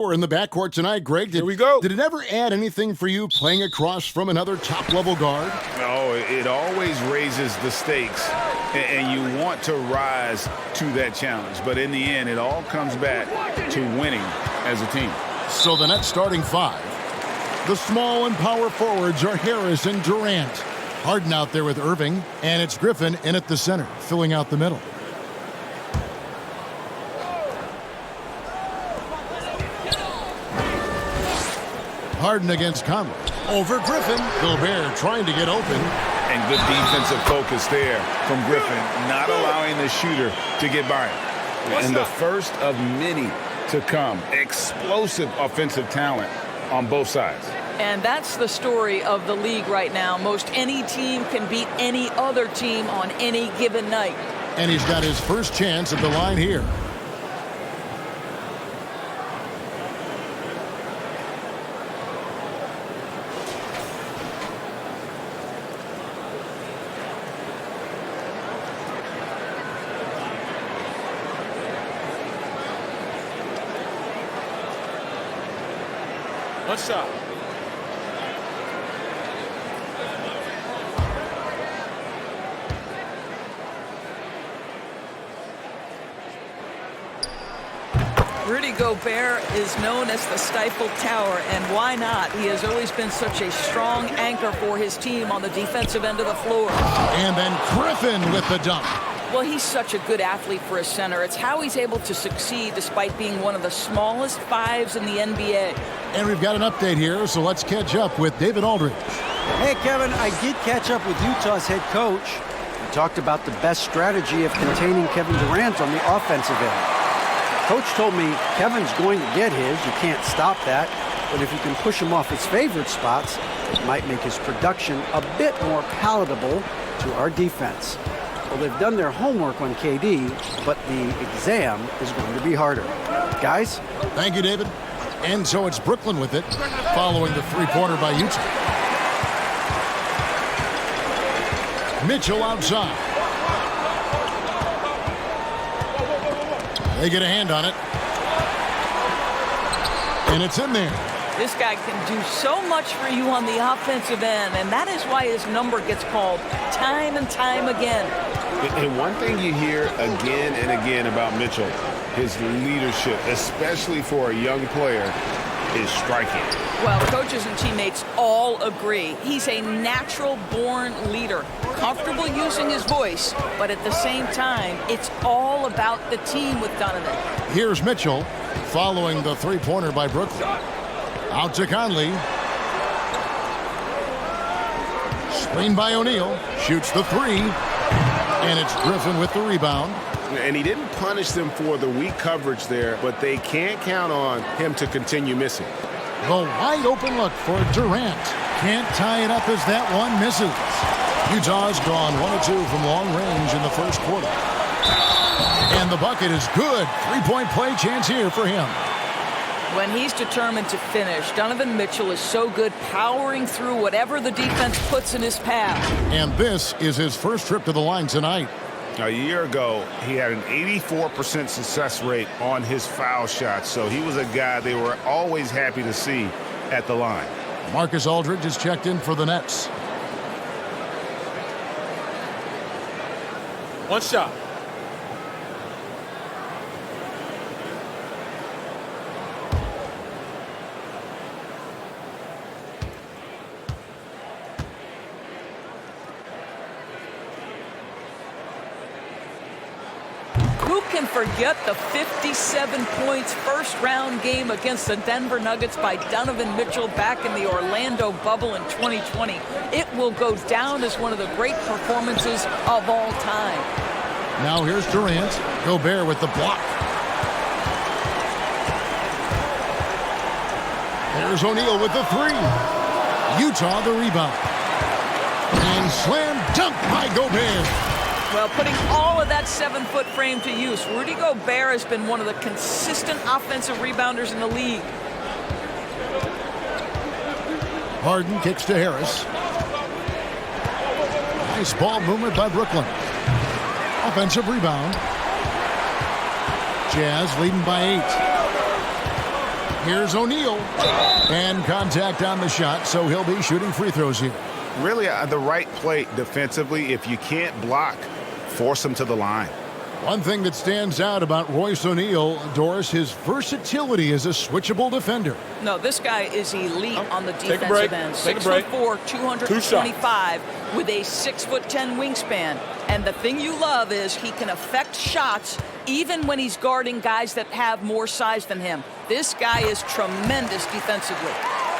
We're in the backcourt tonight, Greg. Here we go. Did it ever add anything for you playing across from another top-level guard? No, it always raises the stakes, and you want to rise to that challenge. But in the end, it all comes back to winning as a team. So the Nets starting five. The small and power forwards are Harris and Durant. Harden out there with Irving, and it's Griffin in at the center, filling out the middle. Harden against Conley. Over Griffin. Gobert trying to get open. And good defensive focus there from Griffin, not allowing the shooter to get by him. And the first of many to come. Explosive offensive talent on both sides. And that's the story of the league right now. Most any team can beat any other team on any given night. And he's got his first chance at the line here. Let's stop. Rudy Gobert is known as the stifled tower, and why not? He has always been such a strong anchor for his team on the defensive end of the floor. And then Griffin with the dunk. Well, he's such a good athlete for a center. It's how he's able to succeed despite being one of the smallest fives in the NBA. And we've got an update here, so let's catch up with David Aldridge. Hey, Kevin, I did catch up with Utah's head coach. He talked about the best strategy of containing Kevin Durant on the offensive end. Coach told me Kevin's going to get his. You can't stop that. But if you can push him off his favorite spots, it might make his production a bit more palatable to our defense. Well, they've done their homework on KD, but the exam is going to be harder. Guys? Thank you, David. And so it's Brooklyn with it, following the three-pointer by Utah. Mitchell outside. They get a hand on it. And it's in there. This guy can do so much for you on the offensive end, and that is why his number gets called time and time again. And one thing you hear again and again about Mitchell, his leadership, especially for a young player, is striking. Well, coaches and teammates all agree. He's a natural-born leader, comfortable using his voice, but at the same time, it's all about the team with Donovan. Here's Mitchell following the three-pointer by Brooklyn. Out to Conley. Screen by O'Neal. Shoots the three. And it's Griffin with the rebound. And he didn't punish them for the weak coverage there, but they can't count on him to continue missing. The wide open look for Durant. Can't tie it up as that one misses. Utah's gone 1 of 2 from long range in the first quarter. And the bucket is good. Three-point play chance here for him. When he's determined to finish, Donovan Mitchell is so good powering through whatever the defense puts in his path. And this is his first trip to the line tonight. A year ago, he had an 84% success rate on his foul shots, so he was a guy they were always happy to see at the line. Marcus Aldridge is checked in for the Nets. One shot. Who can forget the 57 points first-round game against the Denver Nuggets by Donovan Mitchell back in the Orlando bubble in 2020? It will go down as one of the great performances of all time. Now here's Durant. Gobert with the block. There's O'Neal with the three. Utah the rebound. And slam dunk by Gobert. Well, putting all of that 7-foot frame to use, Rudy Gobert has been one of the consistent offensive rebounders in the league. Harden kicks to Harris. Nice ball movement by Brooklyn. Offensive rebound. Jazz leading by 8. Here's O'Neal. And contact on the shot, so he'll be shooting free throws here. Really the right play defensively. If you can't block, force him to the line. One thing that stands out about Royce O'Neal, Doris, his versatility as a switchable defender. No, this guy is elite on the Take a break. defensive end. Take a break. 6'4", 225 with a 6'10" wingspan. And the thing you love is he can affect shots even when he's guarding guys that have more size than him. This guy is tremendous defensively.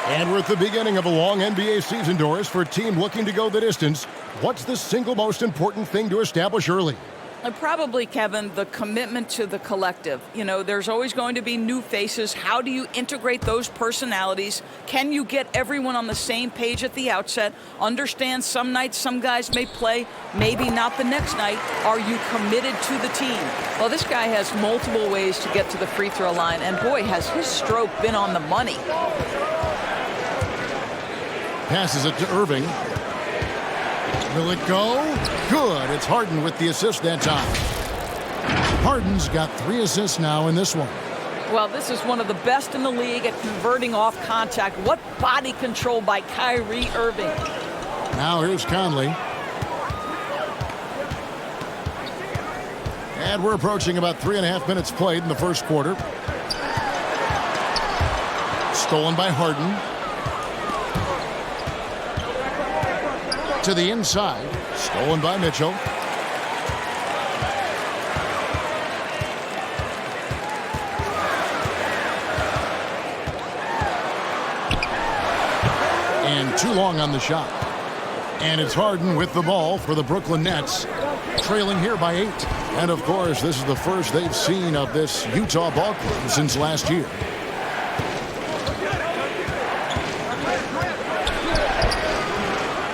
And we're at the beginning of a long NBA season, Doris, for a team looking to go the distance. What's the single most important thing to establish early? And probably, Kevin, the commitment to the collective. You know, there's always going to be new faces. How do you integrate those personalities? Can you get everyone on the same page at the outset? Understand some nights some guys may play, maybe not the next night. Are you committed to the team? Well, this guy has multiple ways to get to the free throw line, and boy, has his stroke been on the money. Passes it to Irving. Will it go? Good. It's Harden with the assist that time. Harden's got 3 assists now in this one. Well, this is one of the best in the league at converting off contact. What body control by Kyrie Irving. Now here's Conley. And we're approaching about 3.5 minutes played in the first quarter. Stolen by Harden. To the inside. Stolen by Mitchell. And too long on the shot. And it's Harden with the ball for the Brooklyn Nets. Trailing here by 8. And of course, this is the first they've seen of this Utah ball club since last year.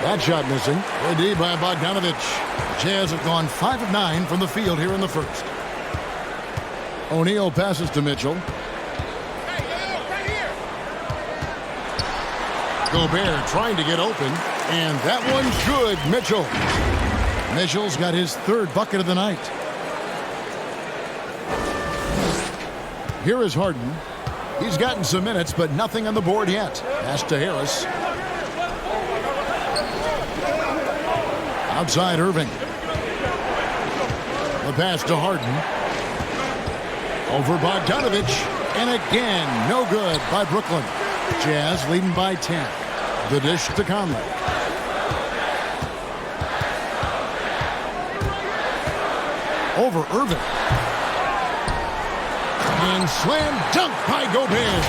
That shot missing. Good D by Bogdanovich. Jazz have gone 5 of 9 from the field here in the first. O'Neal passes to Mitchell. Gobert trying to get open. And that one's good. Mitchell. Mitchell's got his 3rd bucket of the night. Here is Harden. He's gotten some minutes, but nothing on the board yet. Pass to Harris. Outside Irving. The pass to Harden. Over Bogdanovich. And again, no good by Brooklyn. Jazz leading by 10. The dish to Conley. Over Irving. And slam dunk by Gobert.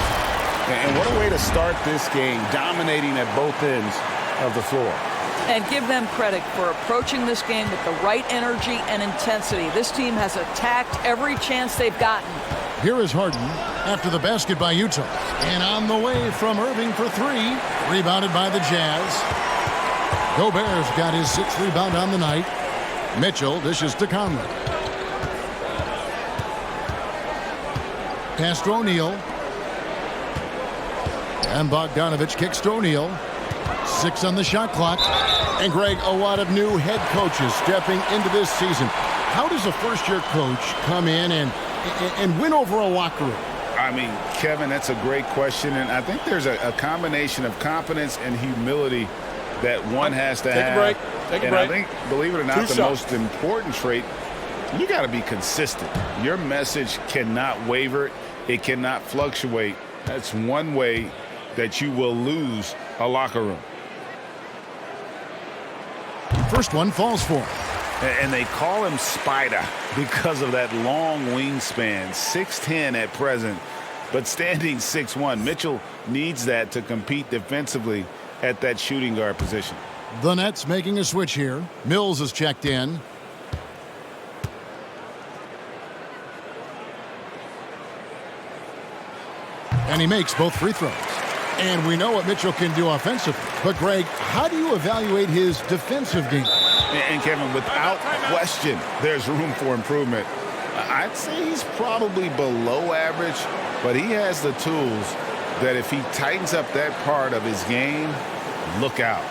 And what a way to start this game, dominating at both ends of the floor. And give them credit for approaching this game with the right energy and intensity. This team has attacked every chance they've gotten. Here is Harden after the basket by Utah. And on the way from Irving for 3. Rebounded by the Jazz. Gobert's got his 6th rebound on the night. Mitchell dishes to Conley. Pass to O'Neal. And Bogdanovich kicks to O'Neal. 6 on the shot clock. And Greg, a lot of new head coaches stepping into this season. How does a first-year coach come in and win over a locker room? I mean, Kevin, that's a great question. And I think there's a combination of confidence and humility that one has to have. Take a break. I think, believe it or not, the most important trait, you got to be consistent. Your message cannot waver. It cannot fluctuate. That's one way that you will lose a locker room. First one falls for him. And they call him Spider because of that long wingspan, 6'10" at present, but standing 6'1". Mitchell needs that to compete defensively at that shooting guard position. The Nets making a switch here. Mills is checked in. And he makes both free throws. And we know what Mitchell can do offensively. But, Greg, how do you evaluate his defensive game? And Kevin, without question, there's room for improvement. I'd say he's probably below average, but he has the tools that if he tightens up that part of his game, look out.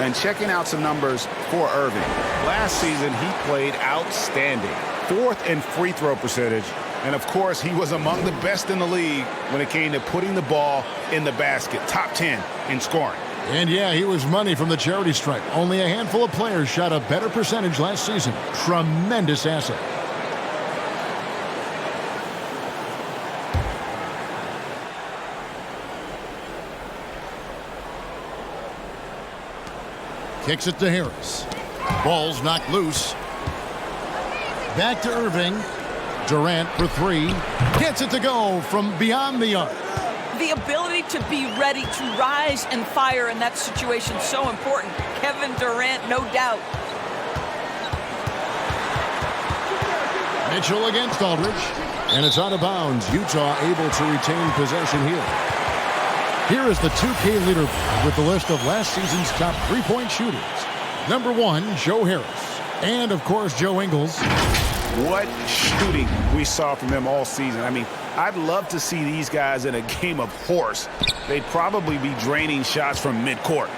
And checking out some numbers for Irving. Last season, he played outstanding. 4th in free throw percentage. And, of course, he was among the best in the league when it came to putting the ball in the basket. Top 10 in scoring. And, yeah, he was money from the charity stripe. Only a handful of players shot a better percentage last season. Tremendous asset. Kicks it to Harris. Ball's knocked loose. Back to Irving. Durant for 3. Gets it to go from beyond the arc. The ability to be ready to rise and fire in that situation is so important. Kevin Durant, no doubt. Mitchell against Aldridge. And it's out of bounds. Utah able to retain possession here. Here is the 2K leader with the list of last season's top three-point shooters. Number 1, Joe Harris. And, of course, Joe Ingles. What shooting we saw from them all season. I mean, I'd love to see these guys in a game of horse. They'd probably be draining shots from midcourt.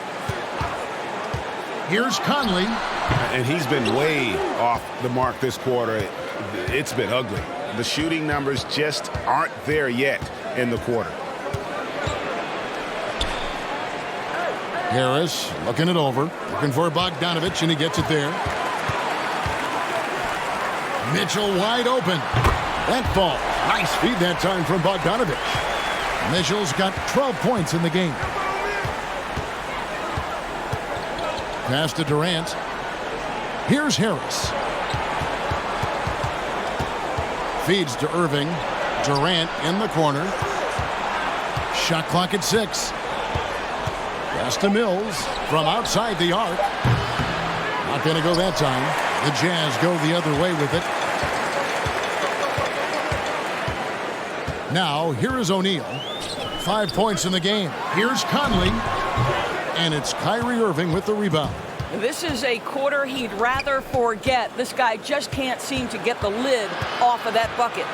Here's Conley. And he's been way off the mark this quarter. It's been ugly. The shooting numbers just aren't there yet in the quarter. Harris looking it over. Looking for Bogdanovich, and he gets it there. Mitchell wide open. That ball. Nice feed that time from Bogdanovich. Mitchell's got 12 points in the game. Pass to Durant. Here's Harris. Feeds to Irving. Durant in the corner. Shot clock at 6. Pass to Mills from outside the arc. Not going to go that time. The Jazz go the other way with it. Now, here is O'Neal. 5 points in the game. Here's Conley. And it's Kyrie Irving with the rebound. This is a quarter he'd rather forget. This guy just can't seem to get the lid off of that bucket.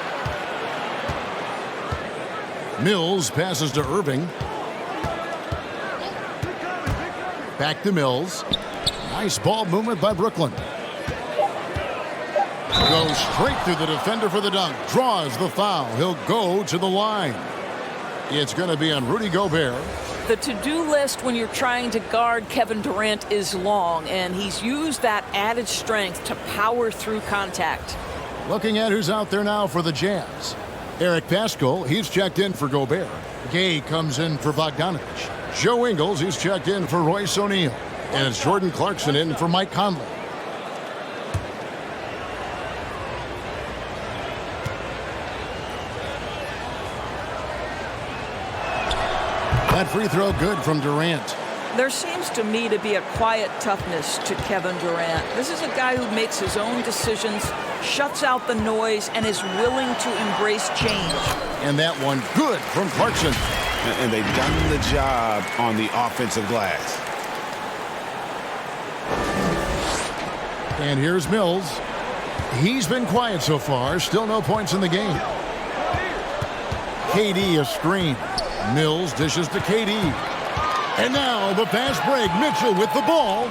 Mills passes to Irving. Back to Mills. Nice ball movement by Brooklyn. Goes straight through the defender for the dunk. Draws the foul. He'll go to the line. It's going to be on Rudy Gobert. The to-do list when you're trying to guard Kevin Durant is long, and he's used that added strength to power through contact. Looking at who's out there now for the Jazz. Eric Pascal, he's checked in for Gobert. Gay comes in for Bogdanovich. Joe Ingles, he's checked in for Royce O'Neal. And it's Jordan Clarkson in for Mike Conley. That free throw good from Durant. There seems to me to be a quiet toughness to Kevin Durant. This is a guy who makes his own decisions, shuts out the noise, and is willing to embrace change. And that one good from Clarkson. And they've done the job on the offensive glass. And here's Mills. He's been quiet so far. Still no points in the game. KD a screen. Mills dishes to KD. And now the fast break. Mitchell with the ball.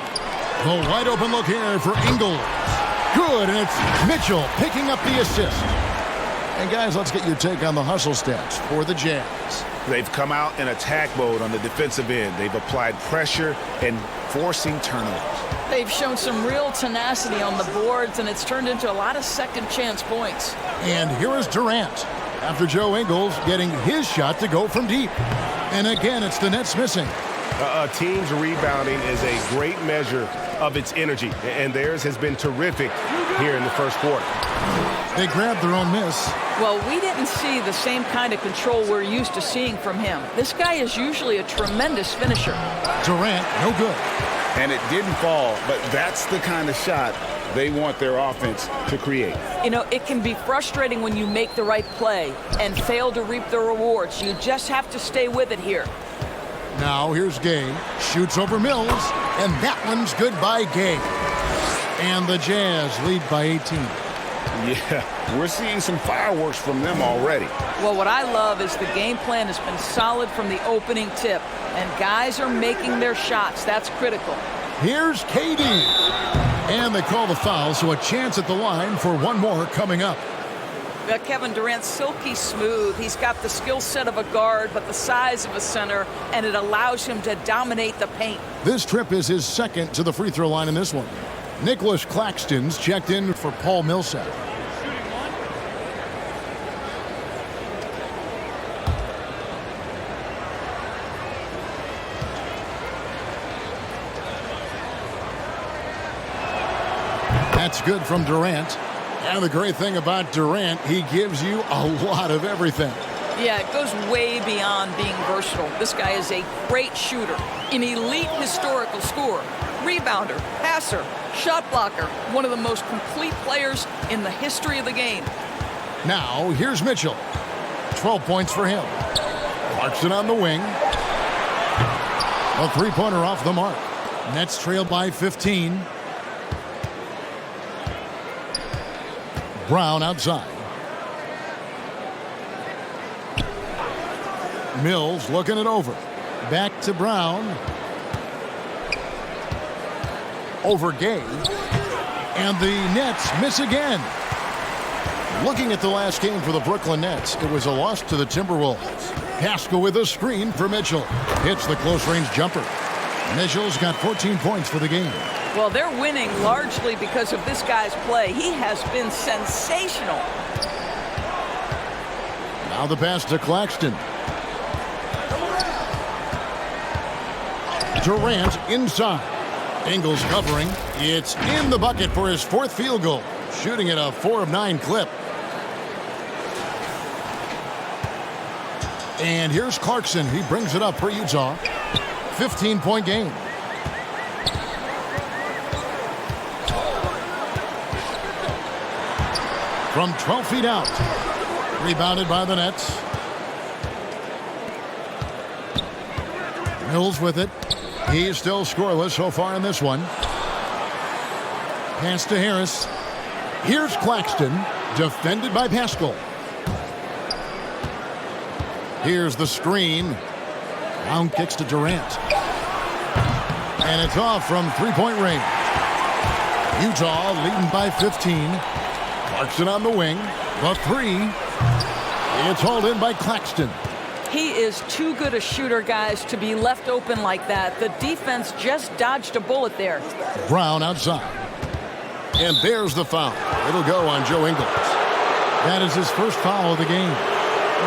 The wide open look here for Ingles. Good, and it's Mitchell picking up the assist. And guys, let's get your take on the hustle stats for the Jazz. They've come out in attack mode on the defensive end. They've applied pressure and forcing turnovers. They've shown some real tenacity on the boards, and it's turned into a lot of second chance points. And here is Durant. After Joe Ingles getting his shot to go from deep. And again, it's the Nets missing. A team's rebounding is a great measure of its energy, and theirs has been terrific here in the first quarter. They grabbed their own miss. Well, we didn't see the same kind of control we're used to seeing from him. This guy is usually a tremendous finisher. Durant, no good. And it didn't fall, but that's the kind of shot they want their offense to create. You know, it can be frustrating when you make the right play and fail to reap the rewards. You just have to stay with it here. Now here's Gay. Shoots over Mills. And that one's good by Gay. And the Jazz lead by 18. Yeah, we're seeing some fireworks from them already. Well, what I love is the game plan has been solid from the opening tip. And guys are making their shots. That's critical. Here's KD. And they call the foul, so a chance at the line for one more coming up. Kevin Durant, silky smooth. He's got the skill set of a guard, but the size of a center, and it allows him to dominate the paint. This trip is his second to the free throw line in this one. Nicholas Claxton's checked in for Paul Millsap. That's good from Durant. And the great thing about Durant, he gives you a lot of everything. Yeah, it goes way beyond being versatile. This guy is a great shooter, an elite historical scorer, rebounder, passer, shot blocker, one of the most complete players in the history of the game. Now, here's Mitchell. 12 points for him. Clarkson on the wing. A three-pointer off the mark. Nets trail by 15. Brown outside. Mills looking it over. Back to Brown. Over Gay. And the Nets miss again. Looking at the last game for the Brooklyn Nets, it was a loss to the Timberwolves. Pascal with a screen for Mitchell. Hits the close-range jumper. Mitchell's got 14 points for the game. Well, they're winning largely because of this guy's play. He has been sensational. Now the pass to Claxton. Durant inside. Ingles covering. It's in the bucket for his fourth field goal. Shooting at a 4 of 9 clip. And here's Clarkson. He brings it up for Utah. 15-point game. From 12 feet out. Rebounded by the Nets. Mills with it. He's still scoreless so far in this one. Pass to Harris. Here's Claxton. Defended by Pascal. Here's the screen. Brown kicks to Durant. And it's off from three-point range. Utah leading by 15. Clarkson on the wing. The three. It's hauled in by Claxton. He is too good a shooter, guys, to be left open like that. The defense just dodged a bullet there. Brown outside. And there's the foul. It'll go on Joe Ingles. That is his first foul of the game.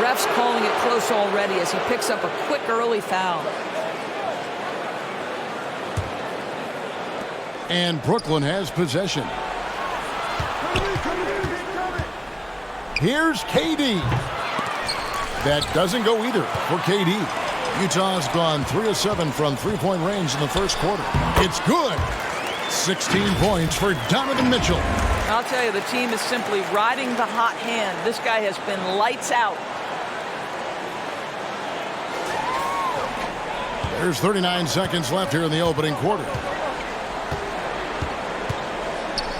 Ref's calling it close already as he picks up a quick early foul. And Brooklyn has possession. Here's KD. That doesn't go either for KD. Utah's gone 3 of 7 from three-point range in the first quarter. It's good. 16 points for Donovan Mitchell. I'll tell you, the team is simply riding the hot hand. This guy has been lights out. There's 39 seconds left here in the opening quarter.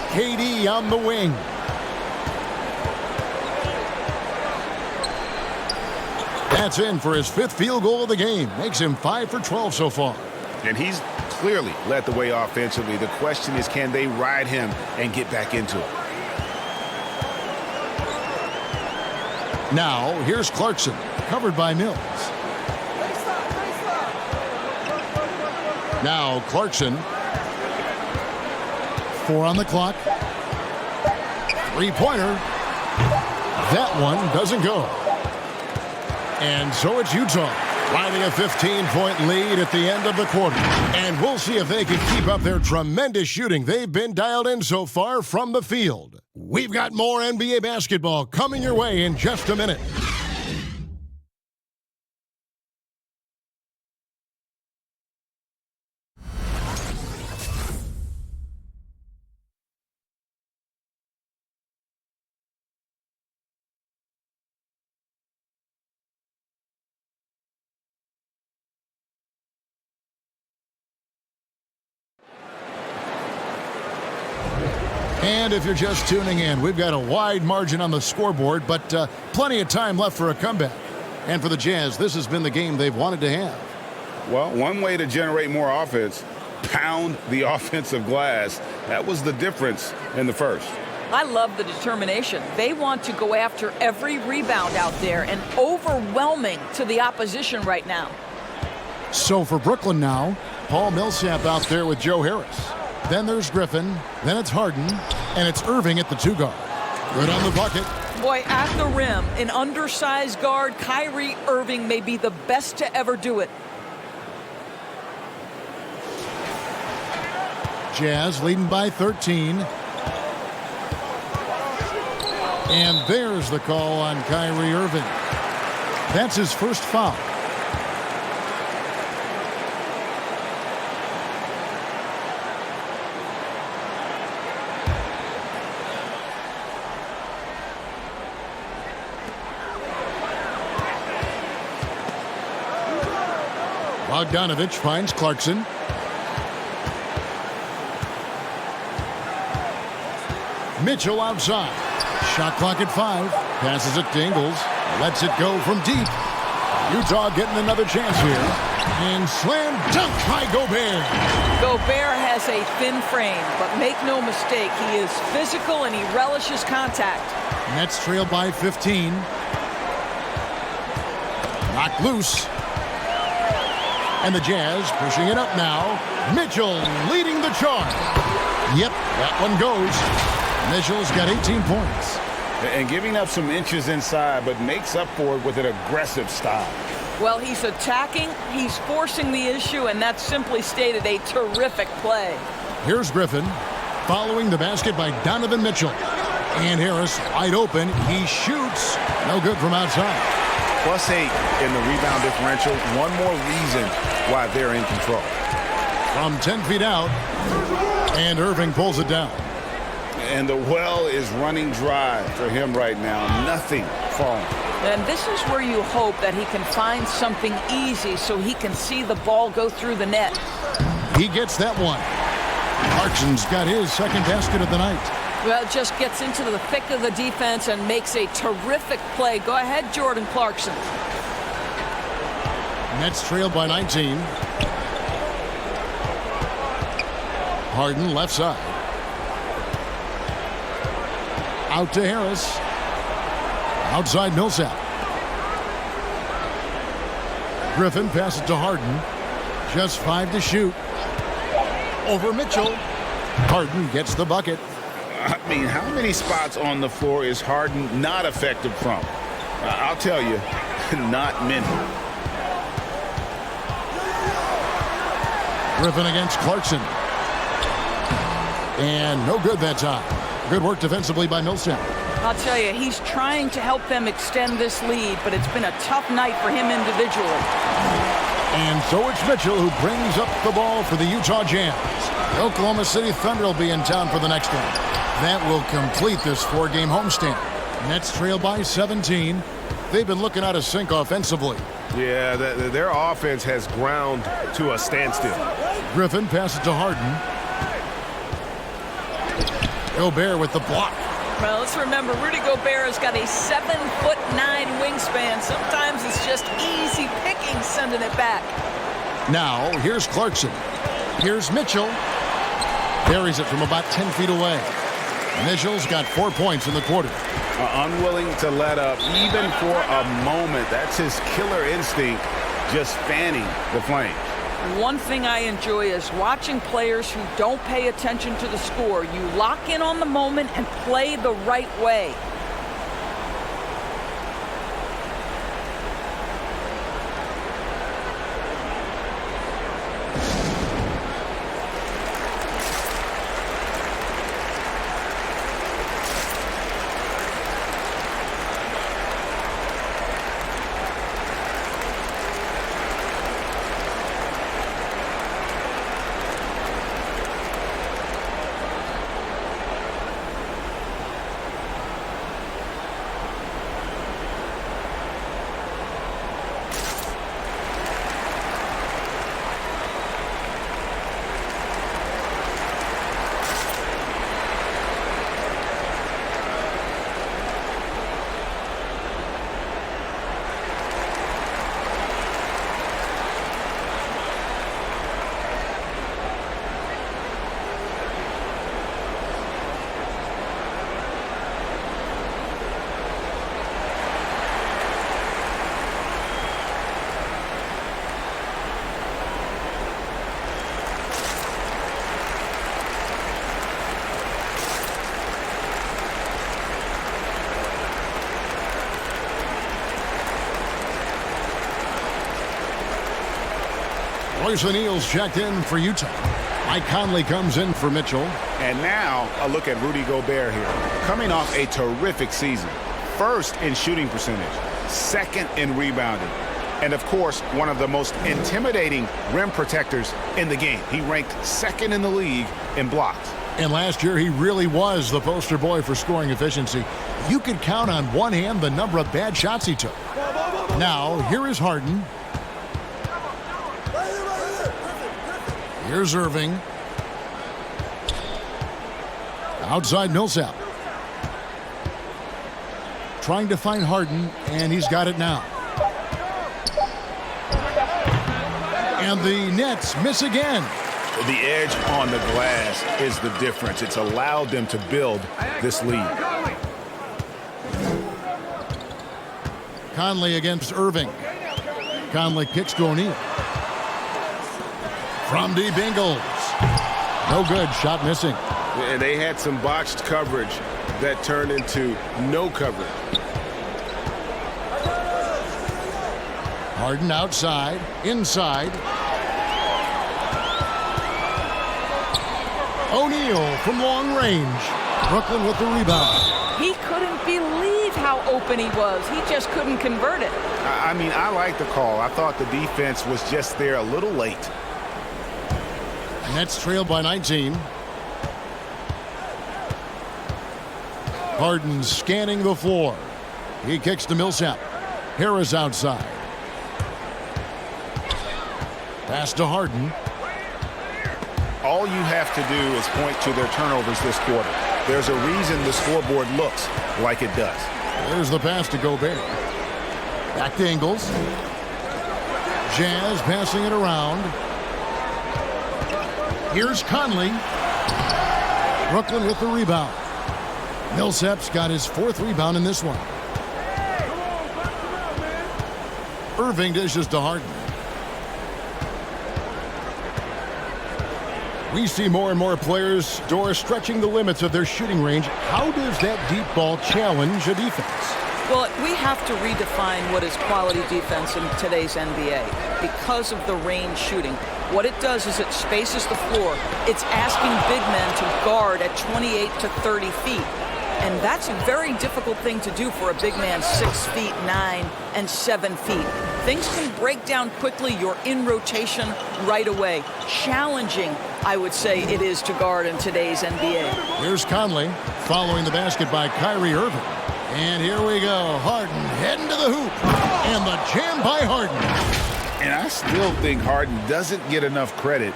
KD on the wing. That's in for his fifth field goal of the game. Makes him 5 for 12 so far. And he's clearly led the way offensively. The question is, can they ride him and get back into it? Now, here's Clarkson, covered by Mills. Now, Clarkson. 4 on the clock. Three-pointer. That one doesn't go. And so it's Utah, riding a 15-point lead at the end of the quarter. And we'll see if they can keep up their tremendous shooting they've been dialed in so far from the field. We've got more NBA basketball coming your way in just a minute. And if you're just tuning in, we've got a wide margin on the scoreboard, but plenty of time left for a comeback. And for the Jazz, this has been the game they've wanted to have. Well, one way to generate more offense pound the offensive glass. That was the difference in the first. I love the determination. They want to go after every rebound out there and overwhelming to the opposition right now. So for Brooklyn now, Paul Millsap out there with Joe Harris. Then there's Griffin. Then it's Harden. And it's Irving at the 2 guard. Good on the bucket. Boy, at the rim, an undersized guard, Kyrie Irving may be the best to ever do it. Jazz leading by 13. And there's the call on Kyrie Irving. That's his first foul. Bogdanovich finds Clarkson. Mitchell outside. Shot clock at 5. Passes it to Ingles. Lets it go from deep. Utah getting another chance here. And slam dunk by Gobert. Gobert has a thin frame, but make no mistake, he is physical and he relishes contact. Nets trail by 15. Knocked loose. And the Jazz pushing it up now. Mitchell leading the charge. Yep, that one goes. Mitchell's got 18 points. And giving up some inches inside, but makes up for it with an aggressive style. Well, he's attacking, he's forcing the issue, and that's simply stated a terrific play. Here's Griffin following the basket by Donovan Mitchell. And Harris wide open. He shoots. No good from outside. +8 in the rebound differential. One more reason why they're in control. From 10 feet out. And Irving pulls it down. And the well is running dry for him right now. Nothing falling. And this is where you hope that he can find something easy so he can see the ball go through the net. He gets that one. Clarkson's got his second basket of the night. Well, just gets into the thick of the defense and makes a terrific play. Go ahead, Jordan Clarkson. Nets trail by 19. Harden left side. Out to Harris. Outside Millsap. Griffin passes to Harden. Just 5 to shoot. Over Mitchell. Harden gets the bucket. I mean, how many spots on the floor is Harden not effective from? I'll tell you, not many. Griffin against Clarkson. And no good that time. Good work defensively by Millsap. I'll tell you, he's trying to help them extend this lead, but it's been a tough night for him individually. And so it's Mitchell who brings up the ball for the Utah Jazz. The Oklahoma City Thunder will be in town for the next one. That will complete this 4-game homestand. Nets trail by 17. They've been looking out of sync offensively. Yeah, their offense has ground to a standstill. Griffin passes to Harden. Gobert with the block. Well, let's remember, Rudy Gobert has got a 7'9" wingspan. Sometimes it's just easy picking sending it back. Now, here's Clarkson. Here's Mitchell. Buries it from about 10 feet away. Mitchell's got 4 points in the quarter. Unwilling to let up even for a moment. That's his killer instinct, just fanning the flame. One thing I enjoy is watching players who don't pay attention to the score. You lock in on the moment and play the right way. Royce O'Neal's checked in for Utah. Mike Conley comes in for Mitchell. And now a look at Rudy Gobert here. Coming off a terrific season. First in shooting percentage. Second in rebounding. And, of course, one of the most intimidating rim protectors in the game. He ranked second in the league in blocks. And last year, he really was the poster boy for scoring efficiency. You could count on one hand the number of bad shots he took. Now, here is Harden. Here's Irving. Outside Millsap. Trying to find Harden, and he's got it now. And the Nets miss again. The edge on the glass is the difference. It's allowed them to build this lead. Conley against Irving. Conley kicks to O'Neal. From deep Ingles. No good. Shot missing. And they had some botched coverage that turned into no coverage. Harden outside. Inside. O'Neal from long range. Brooklyn with the rebound. He couldn't believe how open he was. He just couldn't convert it. I mean, I like the call. I thought the defense was just there a little late. Nets trail by 19. Harden scanning the floor. He kicks to Millsap. Harris outside. Pass to Harden. All you have to do is point to their turnovers this quarter. There's a reason the scoreboard looks like it does. There's the pass to Gobert. Back to Ingles. Jazz passing it around. Here's Conley. Brooklyn with the rebound. Millsap's got his fourth rebound in this one. Irving dishes to Harden. We see more and more players, Doris, stretching the limits of their shooting range. How does that deep ball challenge a defense? Well, we have to redefine what is quality defense in today's NBA because of the range shooting. What it does is it spaces the floor. It's asking big men to guard at 28 to 30 feet. And that's a very difficult thing to do for a big man 6 feet 9 and 7 feet. Things can break down quickly. You're in rotation right away. Challenging, I would say, it is to guard in today's NBA. Here's Conley following the basket by Kyrie Irving. And here we go. Harden heading to the hoop. And the jam by Harden. And I still think Harden doesn't get enough credit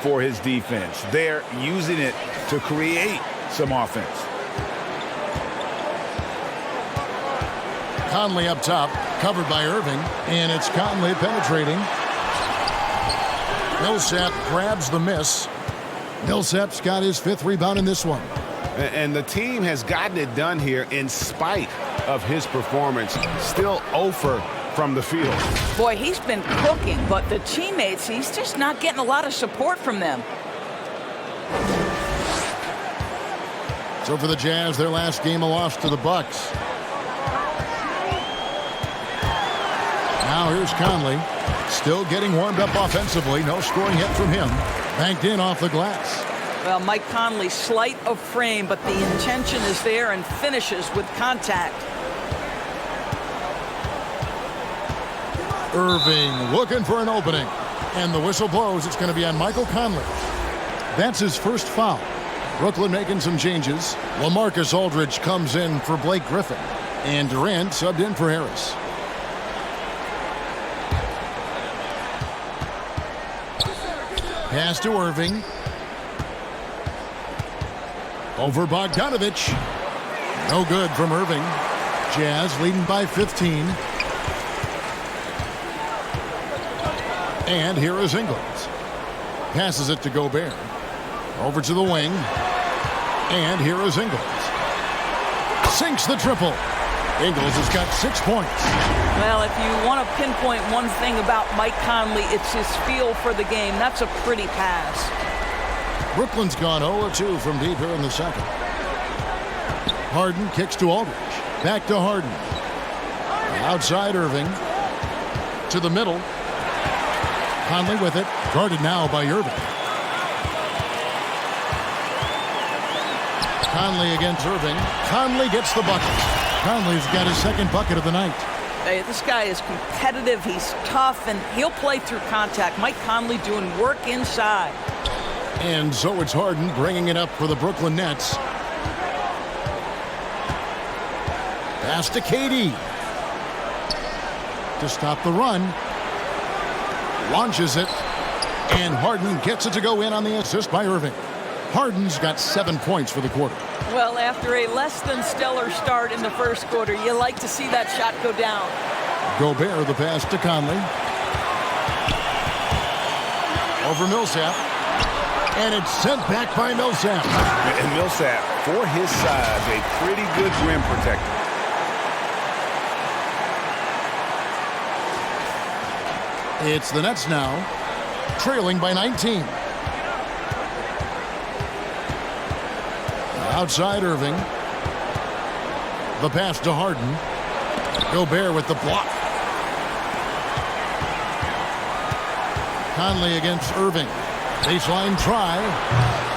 for his defense. They're using it to create some offense. Conley up top, covered by Irving, and it's Conley penetrating. Millsap grabs the miss. Millsap's got his fifth rebound in this one. And the team has gotten it done here in spite of his performance. Still 0 from the field. Boy, he's been cooking, but the teammates, he's just not getting a lot of support from them. So for the Jazz, their last game a loss to the Bucks. Now here's Conley, still getting warmed up offensively. No scoring yet from him. Banked in off the glass. Well, Mike Conley, slight of frame, but the intention is there and finishes with contact. Irving looking for an opening. And the whistle blows. It's going to be on Michael Conley. That's his first foul. Brooklyn making some changes. LaMarcus Aldridge comes in for Blake Griffin. And Durant subbed in for Harris. Pass to Irving. Over Bogdanovich. No good from Irving. Jazz leading by 15. And here is Ingles. Passes it to Gobert. Over to the wing. And here is Ingles. Sinks the triple. Ingles has got 6 points. Well, if you want to pinpoint one thing about Mike Conley, it's his feel for the game. That's a pretty pass. Brooklyn's gone 0-2 from deep here in the second. Harden kicks to Aldridge. Back to Harden. Outside Irving. To the middle. Conley with it. Guarded now by Irving. Conley against Irving. Conley gets the bucket. Conley's got his second bucket of the night. Hey, this guy is competitive. He's tough, and he'll play through contact. Mike Conley doing work inside. And so it's Harden bringing it up for the Brooklyn Nets. Pass to KD. To stop the run. Launches it. And Harden gets it to go in on the assist by Irving. Harden's got 7 points for the quarter. Well, after a less than stellar start in the first quarter, you like to see that shot go down. Gobert, the pass to Conley. Over Millsap. And it's sent back by Millsap. And Millsap, for his size, a pretty good rim protector. It's the Nets now, trailing by 19. Outside Irving. The pass to Harden. Gobert with the block. Conley against Irving. Baseline try.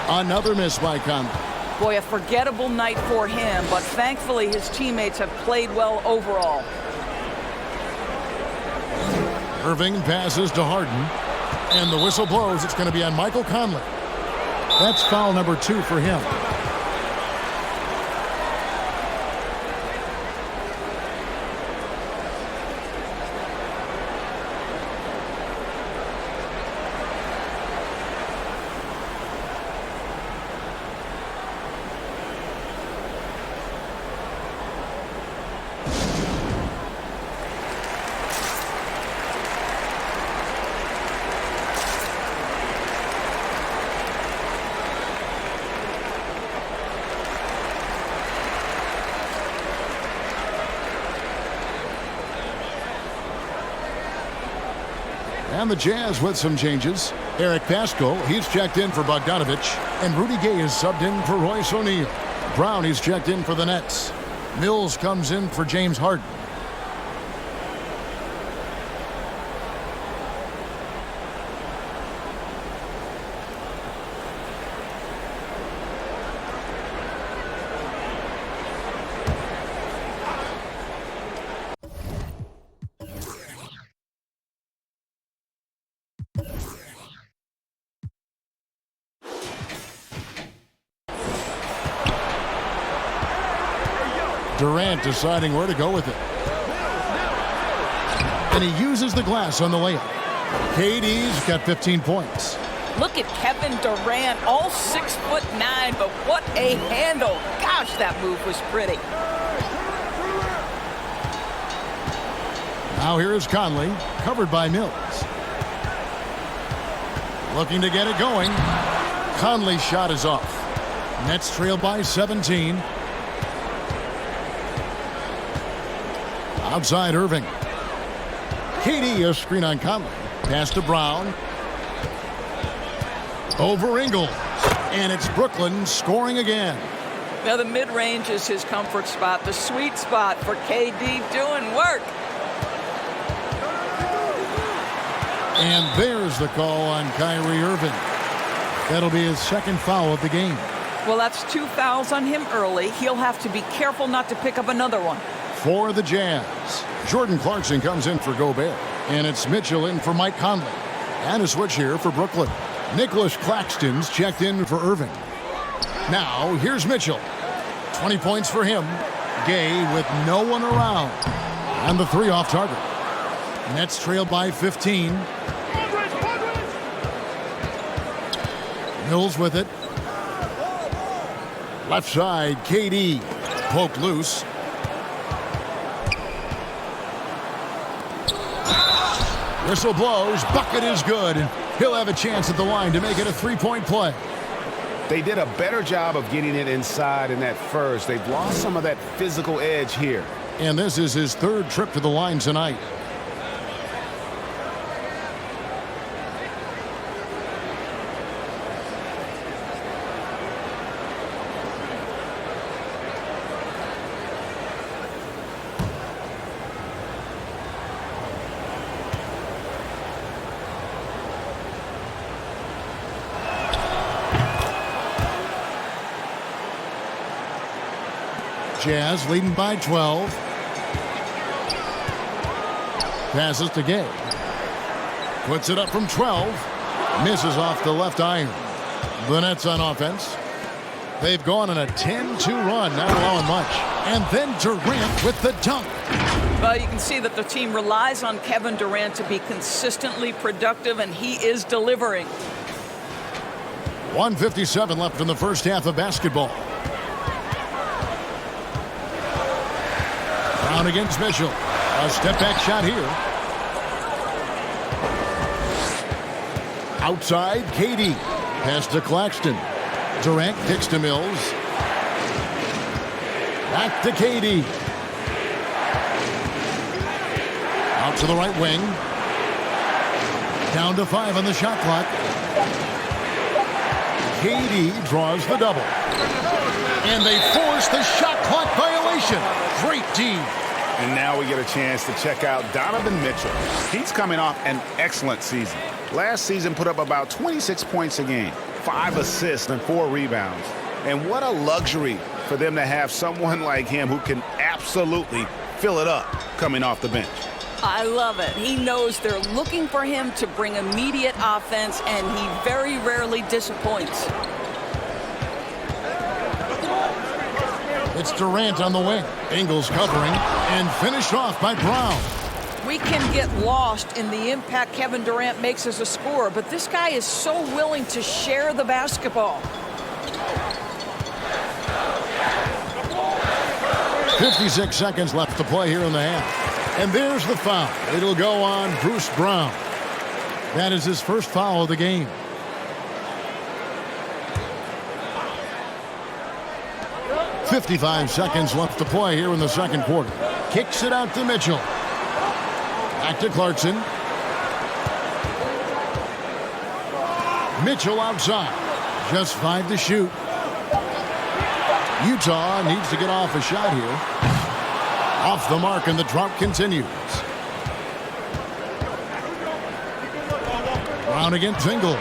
Another miss by Conley. Boy, a forgettable night for him, but thankfully his teammates have played well overall. Irving passes to Harden. And the whistle blows. It's going to be on Michael Conley. That's foul number 2 for him. And the Jazz with some changes. Eric Pascal, he's checked in for Bogdanovich. And Rudy Gay is subbed in for Royce O'Neal. Brown, he's checked in for the Nets. Mills comes in for James Harden. Durant deciding where to go with it. And he uses the glass on the layup. KD's got 15 points. Look at Kevin Durant, all 6'9", but what a handle. Gosh, that move was pretty. Now here is Conley, covered by Mills. Looking to get it going. Conley's shot is off. Nets trail by 17. Outside Irving. KD, a screen on Conley. Pass to Brown. Over Ingles. And it's Brooklyn scoring again. Now the mid-range is his comfort spot, the sweet spot for KD doing work. And there's the call on Kyrie Irving. That'll be his second foul of the game. Well, that's 2 fouls on him early. He'll have to be careful not to pick up another one. For the Jazz, Jordan Clarkson comes in for Gobert. And it's Mitchell in for Mike Conley. And a switch here for Brooklyn. Nicholas Claxton's checked in for Irving. Now, here's Mitchell. 20 points for him. Gay with no one around. And the 3 off target. Nets trail by 15. Mills with it. Left side, KD. Poked loose. Whistle blows. Bucket is good. And he'll have a chance at the line to make it a 3-point play. They did a better job of getting it inside in that first. They've lost some of that physical edge here. And this is his 3rd trip to the line tonight. Jazz leading by 12. Passes to Gay. Puts it up from 12. Misses off the left iron. The Nets on offense. They've gone on a 10-2 run, not allowing much. And then Durant with the dunk. Well, you can see that the team relies on Kevin Durant to be consistently productive, and he is delivering. 1:57 left in the first half of basketball. Brown against Mitchell. A step-back shot here. Outside, KD. Pass to Claxton. Durant kicks to Mills. Back to KD. Out to the right wing. Down to 5 on the shot clock. KD draws the double. And they force the shot clock violation. Great D. And now we get a chance to check out Donovan Mitchell. He's coming off an excellent season. Last season put up about 26 points a game, 5 assists and 4 rebounds. And what a luxury for them to have someone like him who can absolutely fill it up coming off the bench. I love it. He knows they're looking for him to bring immediate offense, and he very rarely disappoints. It's Durant on the wing. Ingles covering and finished off by Brown. We can get lost in the impact Kevin Durant makes as a scorer, but this guy is so willing to share the basketball. 56 seconds left to play here in the half. And there's the foul. It'll go on Bruce Brown. That is his first foul of the game. .55 seconds left to play here in the second quarter. Kicks it out to Mitchell. Back to Clarkson. Mitchell outside. Just 5 to shoot. Utah needs to get off a shot here. Off the mark, and the drought continues. Brown against Ingles.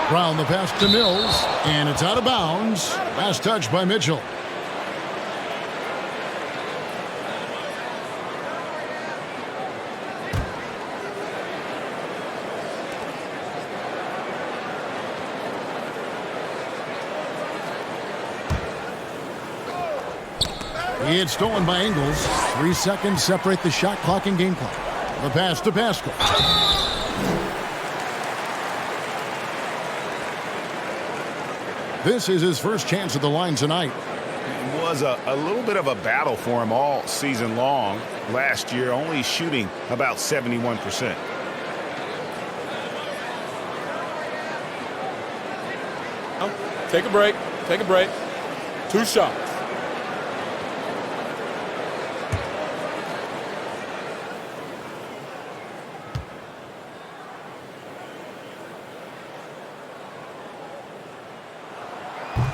Brown the pass to Mills, and it's out of bounds. Last touch by Mitchell. It's stolen by Ingles. 3 seconds separate the shot clock and game clock. The pass to Pascal. This is his first chance at the line tonight. It was a little bit of a battle for him all season long. Last year, only shooting about 71%. Take a break. Take a break. 2 shots.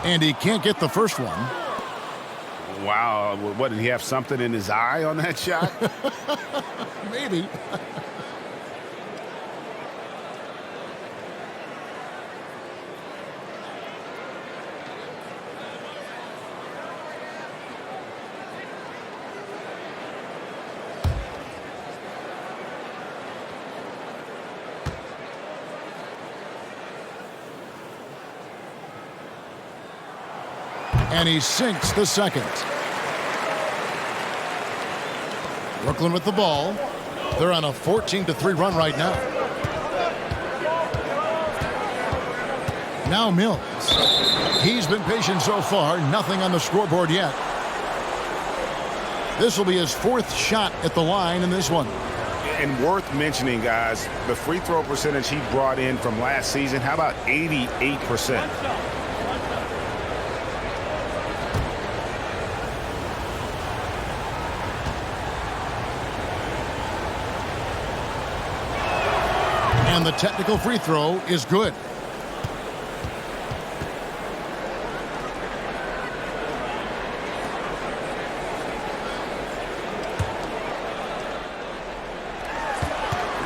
And he can't get the first one. Wow. What, did he have something in his eye on that shot? Maybe. And he sinks the second. Brooklyn with the ball. They're on a 14-3 run right now. Now Mills. He's been patient so far. Nothing on the scoreboard yet. This will be his 4th shot at the line in this one. And worth mentioning, guys, the free throw percentage he brought in from last season, how about 88%? And the technical free throw is good.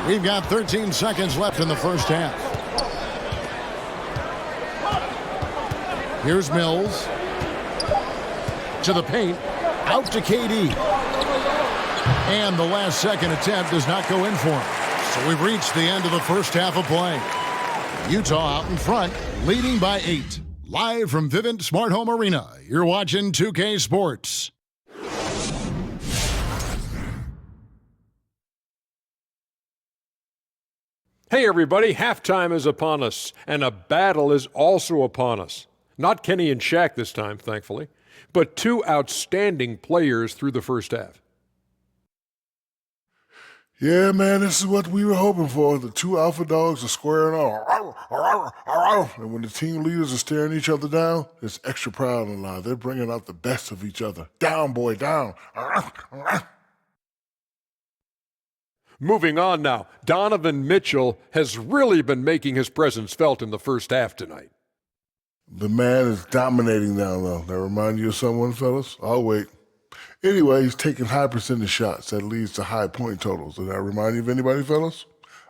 We've got 13 seconds left in the first half. Here's Mills. To the paint. Out to KD. And the last second attempt does not go in for him. So we've reached the end of the first half of play. Utah out in front, leading by 8. Live from Vivint Smart Home Arena, you're watching 2K Sports. Hey everybody, halftime is upon us, and a battle is also upon us. Not Kenny and Shaq this time, thankfully, but two outstanding players through the first half. Yeah, man, this is what we were hoping for. The two alpha dogs are squaring off. And when the team leaders are staring each other down, there's extra pride in the line. They're bringing out the best of each other. Down, boy, down. Moving on now, Donovan Mitchell has really been making his presence felt in the first half tonight. The man is dominating down low. That remind you of someone, fellas? I'll wait. Anyway, he's taking high percentage shots. That leads to high point totals. Does that remind you of anybody, fellas?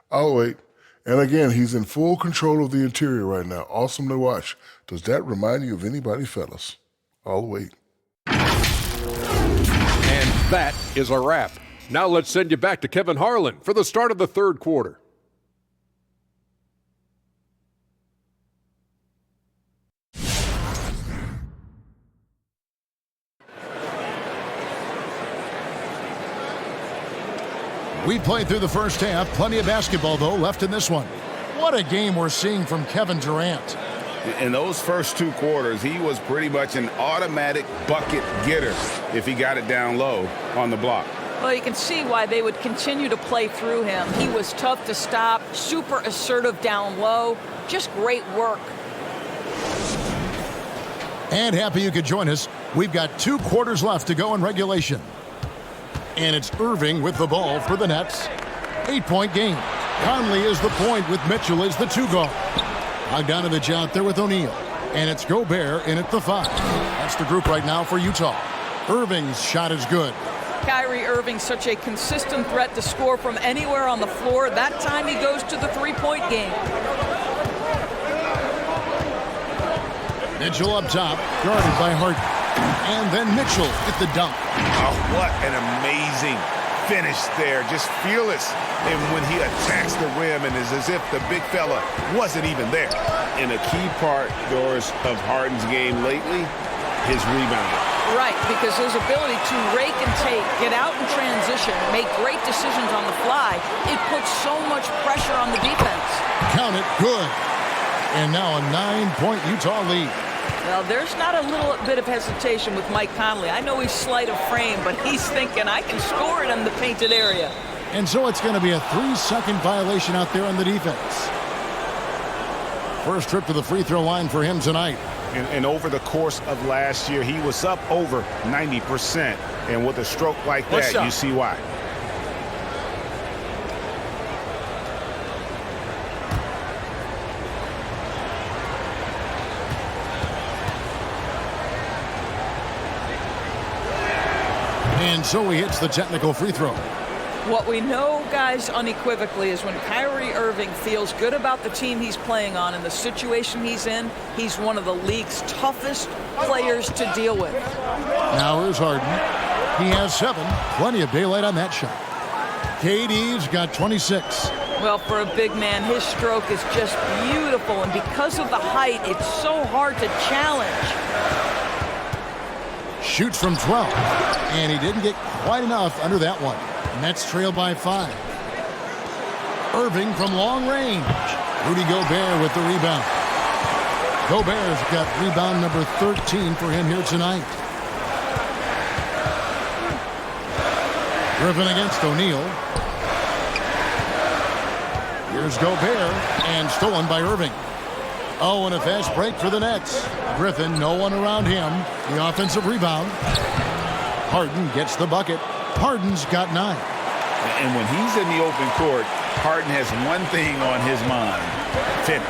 I'll wait. And again, he's in full control of the interior right now. Awesome to watch. Does that remind you of anybody, fellas? I'll wait. And that is a wrap. Now let's send you back to Kevin Harlan for the start of the third quarter. We played through the first half. Plenty of basketball, though, left in this one. What a game we're seeing from Kevin Durant. In those first two quarters, he was pretty much an automatic bucket getter if he got it down low on the block. Well, you can see why they would continue to play through him. He was tough to stop, super assertive down low. Just great work. And happy you could join us. We've got 2 quarters left to go in regulation. And it's Irving with the ball for the Nets. 8-point game. Conley is the point with Mitchell as the 2 guard. Bogdanovich out there with O'Neal. And it's Gobert in at the 5. That's the group right now for Utah. Irving's shot is good. Kyrie Irving, such a consistent threat to score from anywhere on the floor. That time he goes to the 3-point game. Mitchell up top, guarded by Harden. And then Mitchell at the dunk. Oh, what an amazing finish there. Just fearless. And when he attacks the rim, and it's as if the big fella wasn't even there. And a key part, Doris, of Harden's game lately, his rebounding. Right, because his ability to rake and take, get out in transition, make great decisions on the fly, it puts so much pressure on the defense. Count it, good. And now a 9-point Utah lead. Well, there's not a little bit of hesitation with Mike Conley. I know he's slight of frame, but he's thinking, I can score it in the painted area. And so it's going to be a 3-second violation out there on the defense. First trip to the free throw line for him tonight. And over the course of last year, he was up over 90%. And with a stroke like that, you see why. And so he hits the technical free throw. What we know, guys, unequivocally is when Kyrie Irving feels good about the team he's playing on and the situation he's in, he's one of the league's toughest players to deal with. Now here's Harden. He has 7. Plenty of daylight on that shot. KD's got 26. Well, for a big man, his stroke is just beautiful, and because of the height, it's so hard to challenge. Shoots from 12, and he didn't get quite enough under that one. Nets trail by 5. Irving from long range. Rudy Gobert with the rebound. Gobert's got rebound number 13 for him here tonight. Griffin against O'Neal. Here's Gobert, and stolen by Irving. Oh, and a fast break for the Nets. Griffin, no one around him. The offensive rebound. Harden gets the bucket. Harden's got 9. And when he's in the open court, Harden has one thing on his mind. Finish.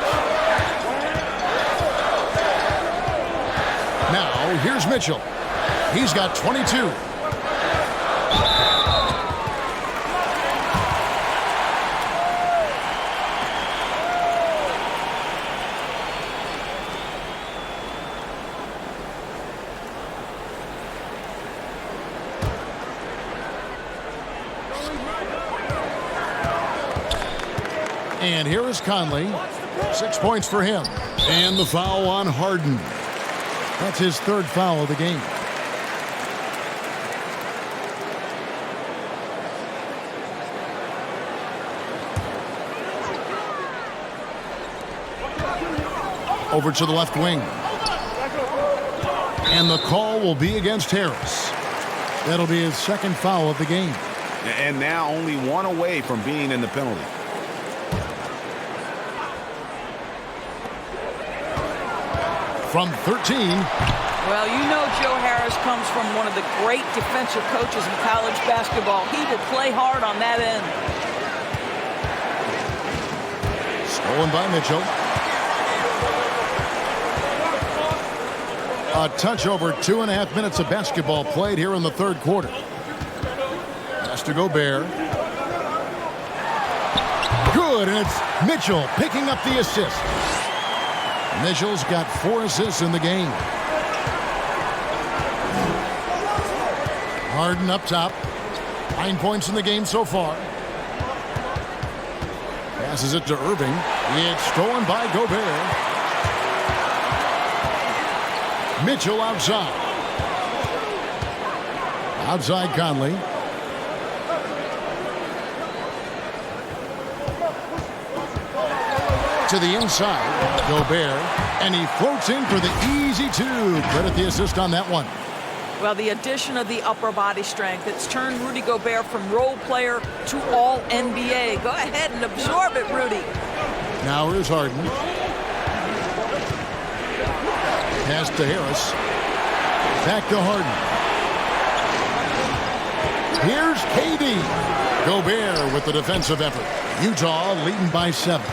Now, here's Mitchell. He's got 22. And here is Conley. 6 points for him. And the foul on Harden. That's his third foul of the game. Over to the left wing. And the call will be against Harris. That'll be his second foul of the game. And now only one away from being in the penalty. From 13. Well, you know Joe Harris comes from one of the great defensive coaches in college basketball. He will play hard on that end. Stolen by Mitchell. A touch over 2.5 minutes of basketball played here in the third quarter. Pass to Gobert. Good, and it's Mitchell picking up the assist. Mitchell's got 4 assists in the game. Harden up top. 9 points in the game so far. Passes it to Irving. It's stolen by Gobert. Mitchell outside. Outside Conley. To the inside, Gobert, and he floats in for the easy 2. Credit the assist on that one. Well, the addition of the upper body strength, it's turned Rudy Gobert from role player to all NBA. Go ahead and absorb it, Rudy. Now here's Harden. Pass to Harris. Back to Harden. Here's KD. Gobert with the defensive effort. Utah leading by 7.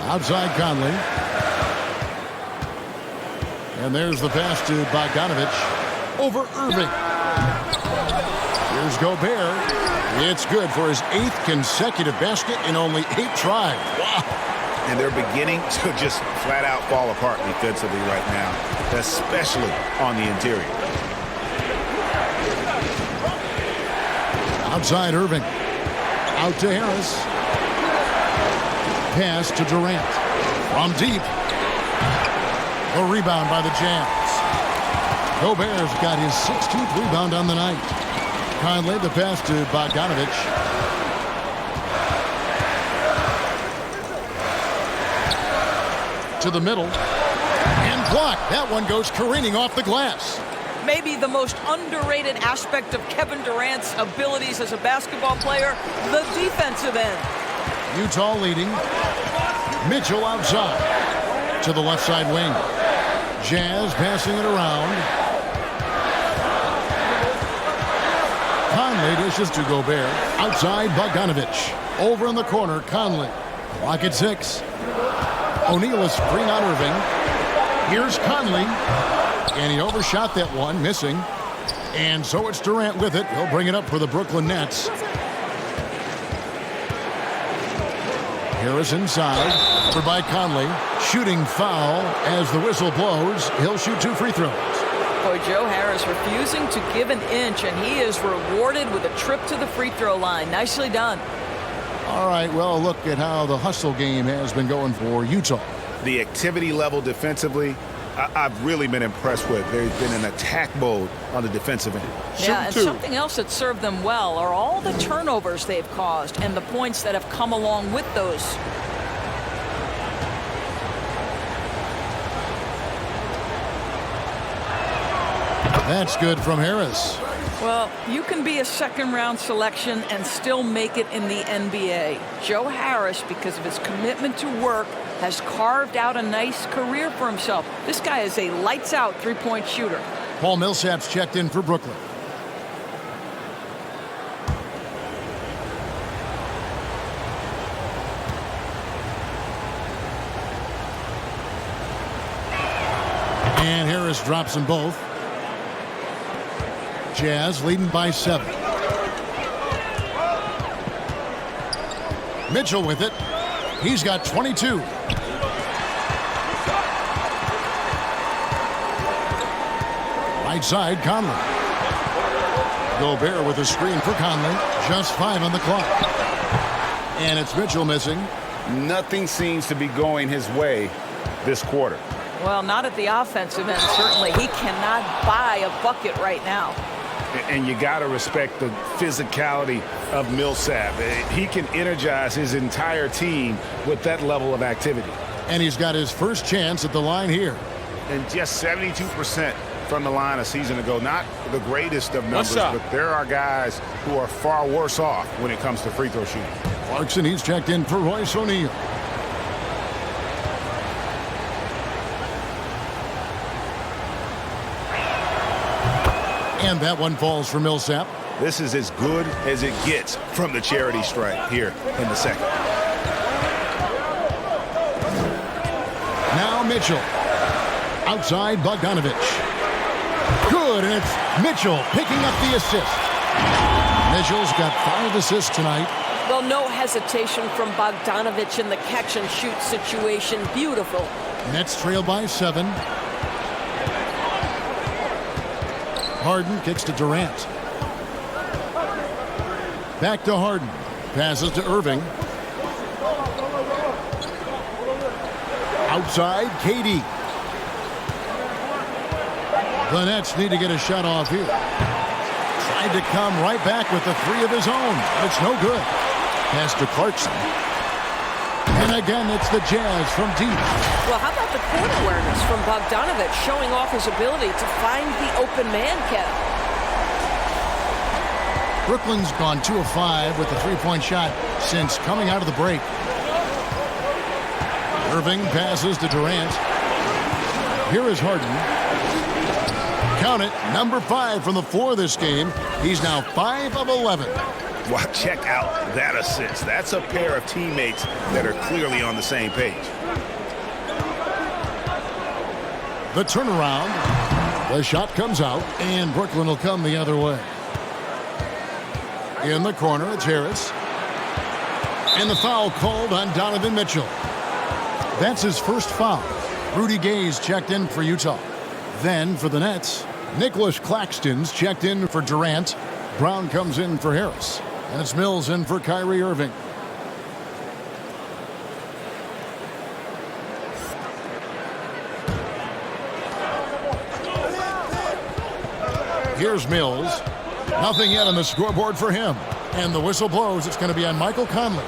Outside Conley. And there's the pass to Bogdanovich. Over Irving. Here's Gobert. It's good for his 8th consecutive basket in only 8 tries. Wow. And they're beginning to just flat out fall apart defensively right now, especially on the interior. Outside Irving. Out to Harris. Pass to Durant. From deep. A rebound by the Jazz. Gobert's got his 16th rebound on the night. Conley, the pass to Bogdanovich. To the middle. And blocked. That one goes careening off the glass. Maybe the most underrated aspect of Kevin Durant's abilities as a basketball player, the defensive end. Utah leading. Mitchell outside. To the left side wing. Jazz passing it around. Conley dishes to Gobert. Outside Bogdanovich. Over in the corner, Conley. Clock at 6. O'Neal is screen on Irving. Here's Conley. And he overshot that one, missing. And so it's Durant with it. He'll bring it up for the Brooklyn Nets. Harris inside. For by Conley. Shooting foul as the whistle blows. He'll shoot 2 free throws. Boy, Joe Harris refusing to give an inch, and he is rewarded with a trip to the free throw line. Nicely done. All right, well, look at how the hustle game has been going for Utah. The activity level defensively, I've really been impressed with. There's been an attack mode on the defensive end. Yeah, and something else that served them well are all the turnovers they've caused and the points that have come along with those. That's good from Harris. Well, you can be a second-round selection and still make it in the NBA. Joe Harris, because of his commitment to work, has carved out a nice career for himself. This guy is a lights-out three-point shooter. Paul Millsap's checked in for Brooklyn. And Harris drops them both. Jazz leading by 7. Mitchell with it. He's got 22. Right side, Conley. Gobert with a screen for Conley. Just 5 on the clock. And it's Mitchell missing. Nothing seems to be going his way this quarter. Well, not at the offensive end, certainly. He cannot buy a bucket right now. And you got to respect the physicality of Millsap. He can energize his entire team with that level of activity. And he's got his first chance at the line here. And just 72% from the line a season ago. Not the greatest of numbers, but there are guys who are far worse off when it comes to free throw shooting. Clarkson, he's checked in for Royce O'Neal. And that one falls for Millsap. This is as good as it gets from the charity stripe here in the second. Now Mitchell. Outside Bogdanovich. Good, and it's Mitchell picking up the assist. Mitchell's got 5 assists tonight. Well, no hesitation from Bogdanovich in the catch-and-shoot situation. Beautiful. Nets trail by 7. Harden kicks to Durant. Back to Harden. Passes to Irving. Outside, KD. The Nets need to get a shot off here. Tried to come right back with the 3 of his own, but it's no good. Pass to Clarkson. And again, it's the Jazz from deep. Well, how about the court awareness from Bogdanovich showing off his ability to find the open man, Kev? Brooklyn's gone 2 of 5 with the three-point shot since coming out of the break. Irving passes to Durant. Here is Harden. Count it, number 5 from the floor this game. He's now 5 of 11. Well, check out that assist. That's a pair of teammates that are clearly on the same page. The turnaround. The shot comes out, and Brooklyn will come the other way. In the corner, it's Harris. And the foul called on Donovan Mitchell. That's his first foul. Rudy Gay's checked in for Utah. Then for the Nets, Nicholas Claxton's checked in for Durant. Brown comes in for Harris. And it's Mills in for Kyrie Irving. Here's Mills. Nothing yet on the scoreboard for him. And the whistle blows. It's going to be on Michael Conley.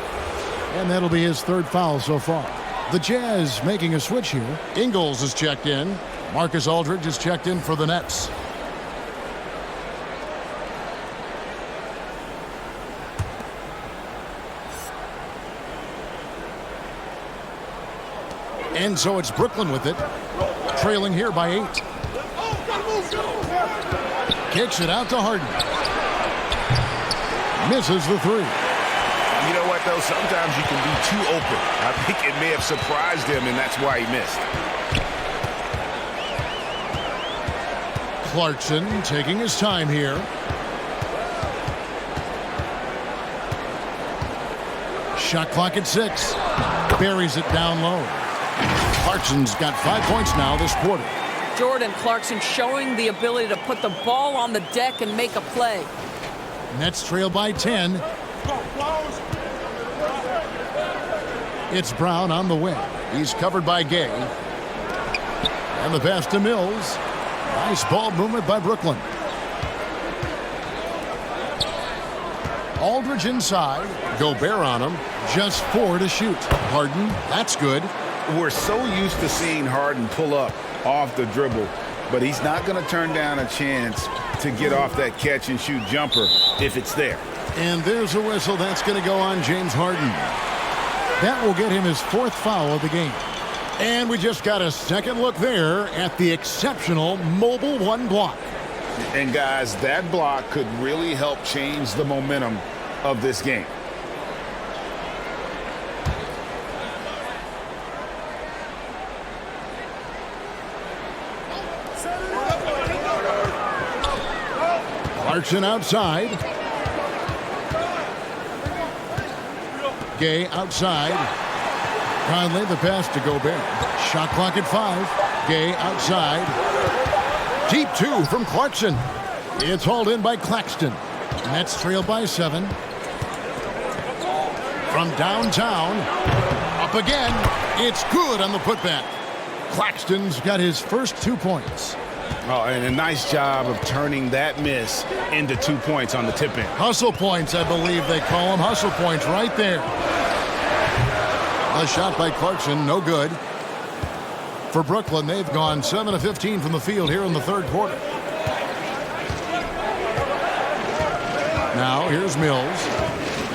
And that'll be his 3rd foul so far. The Jazz making a switch here. Ingles is checked in. Marcus Aldridge is checked in for the Nets. And so it's Brooklyn with it. Trailing here by 8. Kicks it out to Harden. Misses the 3. You know what, though? Sometimes you can be too open. I think it may have surprised him, and that's why he missed. Clarkson taking his time here. Shot clock at 6. Buries it down low. Clarkson's got 5 points now this quarter. Jordan Clarkson showing the ability to put the ball on the deck and make a play. Nets trail by 10. It's Brown on the wing. He's covered by Gay. And the pass to Mills. Nice ball movement by Brooklyn. Aldridge inside. Gobert on him. Just 4 to shoot. Harden, that's good. We're so used to seeing Harden pull up off the dribble, but he's not going to turn down a chance to get off that catch-and-shoot jumper if it's there. And there's a whistle. That's going to go on James Harden. That will get him his 4th foul of the game. And we just got a second look there at the exceptional mobile 1 block. And, guys, that block could really help change the momentum of this game. Clarkson outside. Gay outside. Conley the pass to Gobert. Shot clock at 5. Gay outside. Deep 2 from Clarkson. It's hauled in by Claxton. Nets trail by 7. From downtown, up again. It's good on the putback. Claxton's got his first 2 points. Oh, and a nice job of turning that miss into 2 points on the tip-in. Hustle points, I believe they call them. Hustle points right there. A shot by Clarkson, no good. For Brooklyn, they've gone 7 of 15 from the field here in the third quarter. Now, here's Mills.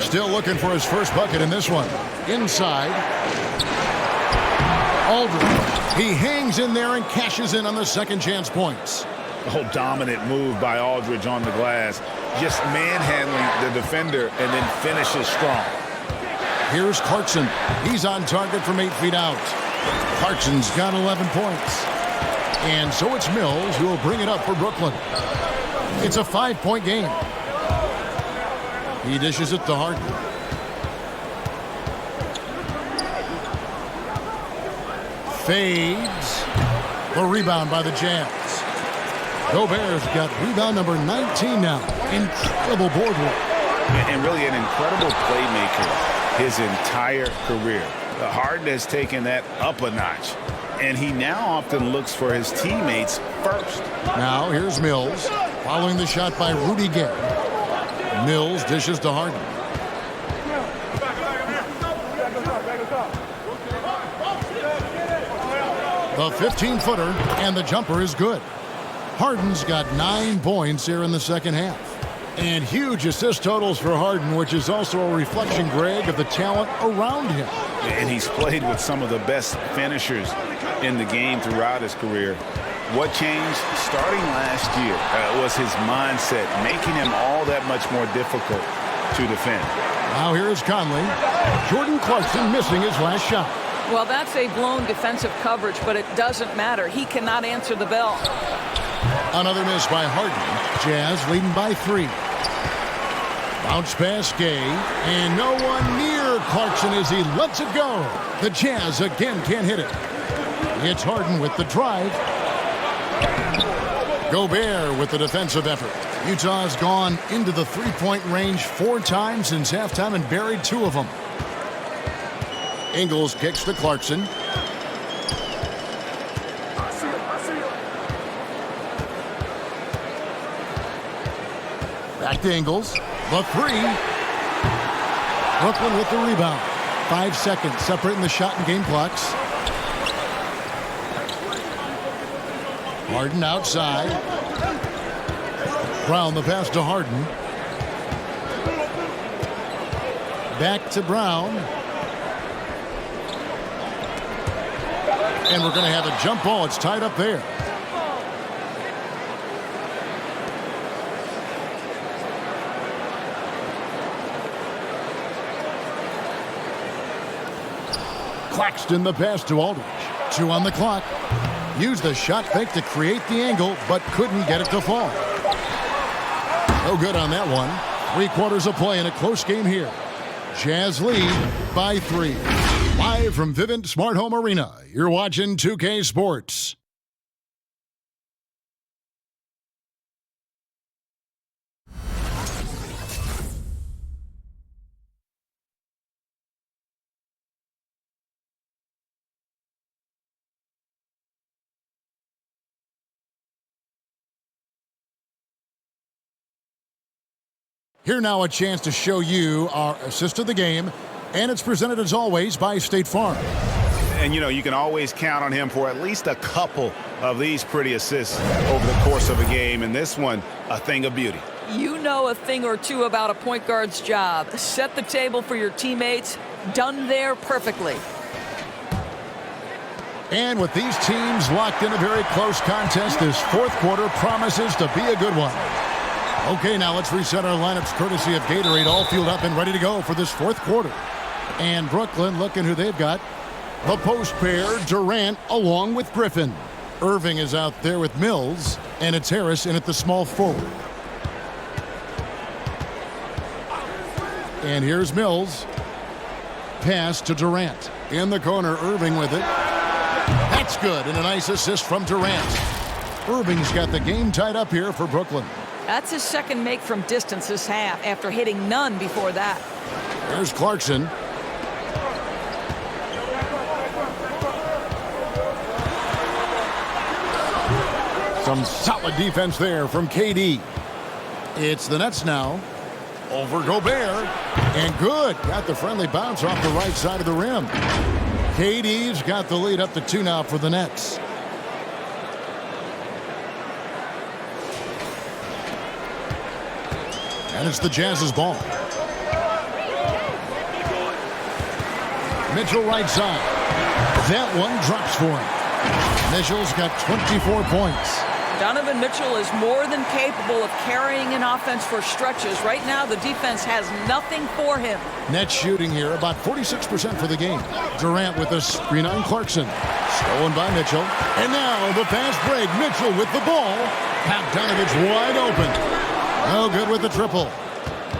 Still looking for his first bucket in this one. Inside. Aldridge. He hangs in there and cashes in on the second chance points. Oh, dominant move by Aldridge on the glass. Just manhandling the defender and then finishes strong. Here's Clarkson. He's on target from 8 feet out. Clarkson's got 11 points. And so it's Mills who will bring it up for Brooklyn. It's a 5-point game. He dishes it to Harden. Fades. The rebound by the Jazz. Gobert's got rebound number 19 now. Incredible board work. And really an incredible playmaker his entire career. Harden has taken that up a notch. And he now often looks for his teammates first. Now here's Mills. Following the shot by Rudy Gobert. Mills dishes to Harden. The 15-footer, and the jumper is good. Harden's got 9 points here in the second half. And huge assist totals for Harden, which is also a reflection, Greg, of the talent around him. And he's played with some of the best finishers in the game throughout his career. What changed starting last year was his mindset, making him all that much more difficult to defend. Now here's Conley. Jordan Clarkson missing his last shot. Well, that's a blown defensive coverage, but it doesn't matter. He cannot answer the bell. Another miss by Harden. Jazz leading by 3. Bounce pass Gay, and no one near Clarkson as he lets it go. The Jazz again can't hit it. It's Harden with the drive. Gobert with the defensive effort. Utah's gone into the three-point range 4 times since halftime and buried 2 of them. Ingles kicks to Clarkson. Back to Ingles. The 3. Brooklyn with the rebound. 5 seconds separating the shot and game clocks. Harden outside. Brown the pass to Harden. Back to Brown. And we're going to have a jump ball. It's tied up there. Claxton the pass to Aldridge. 2 on the clock. Used the shot fake to create the angle, but couldn't get it to fall. No good on that one. 3 quarters of play in a close game here. Jazz lead by 3. Live from Vivint Smart Home Arena, you're watching 2K Sports. Here now a chance to show you our assist of the game, and it's presented as always by State Farm. And you know, you can always count on him for at least a couple of these pretty assists over the course of a game, and this one, a thing of beauty. You know a thing or two about a point guard's job. Set the table for your teammates. Done there perfectly. And with these teams locked in a very close contest, this fourth quarter promises to be a good one. Okay, now let's reset our lineups courtesy of Gatorade, all fueled up and ready to go for this fourth quarter. And Brooklyn, looking who they've got. The post pair, Durant along with Griffin. Irving is out there with Mills, and it's Harris in at the small forward. And here's Mills. Pass to Durant. In the corner, Irving with it. That's good, and a nice assist from Durant. Irving's got the game tied up here for Brooklyn. That's his second make from distance this half after hitting none before that. There's Clarkson. Some solid defense there from KD. It's the Nets now. Over Gobert. And good. Got the friendly bounce off the right side of the rim. KD's got the lead up to 2 now for the Nets. And it's the Jazz's ball. Mitchell right side. That one drops for him. Mitchell's got 24 points. Donovan Mitchell is more than capable of carrying an offense for stretches. Right now, the defense has nothing for him. Net shooting here, about 46% for the game. Durant with a screen on Clarkson. Stolen by Mitchell. And now the fast break. Mitchell with the ball. Bogdanovich wide open. No good with the triple.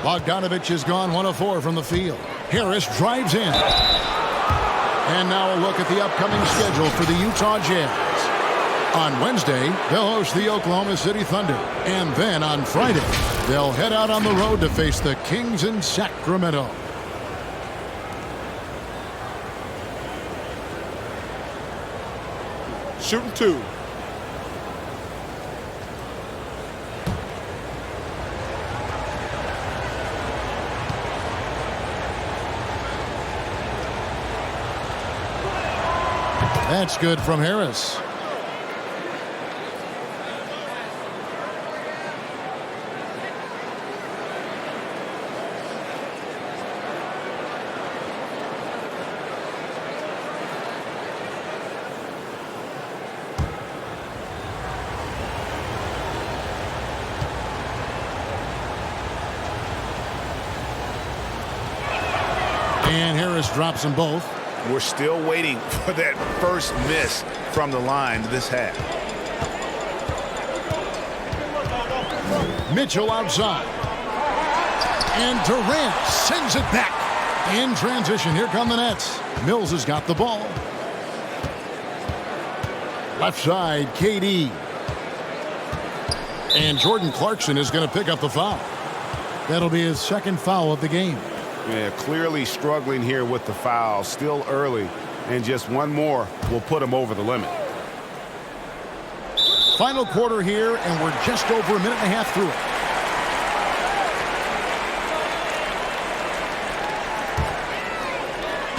Bogdanovich has gone 1 of 4 from the field. Harris drives in. And now a look at the upcoming schedule for the Utah Jazz. On Wednesday, they'll host the Oklahoma City Thunder. And then on Friday, they'll head out on the road to face the Kings in Sacramento. Shooting 2. That's good from Harris. And Harris drops them both. We're still waiting for that first miss from the line this half. Mitchell outside. And Durant sends it back. In transition, here come the Nets. Mills has got the ball. Left side, KD. And Jordan Clarkson is going to pick up the foul. That'll be his second foul of the game. Yeah, clearly struggling here with the foul. Still early. And just one more will put him over the limit. Final quarter here, and we're just over a minute and a half through it.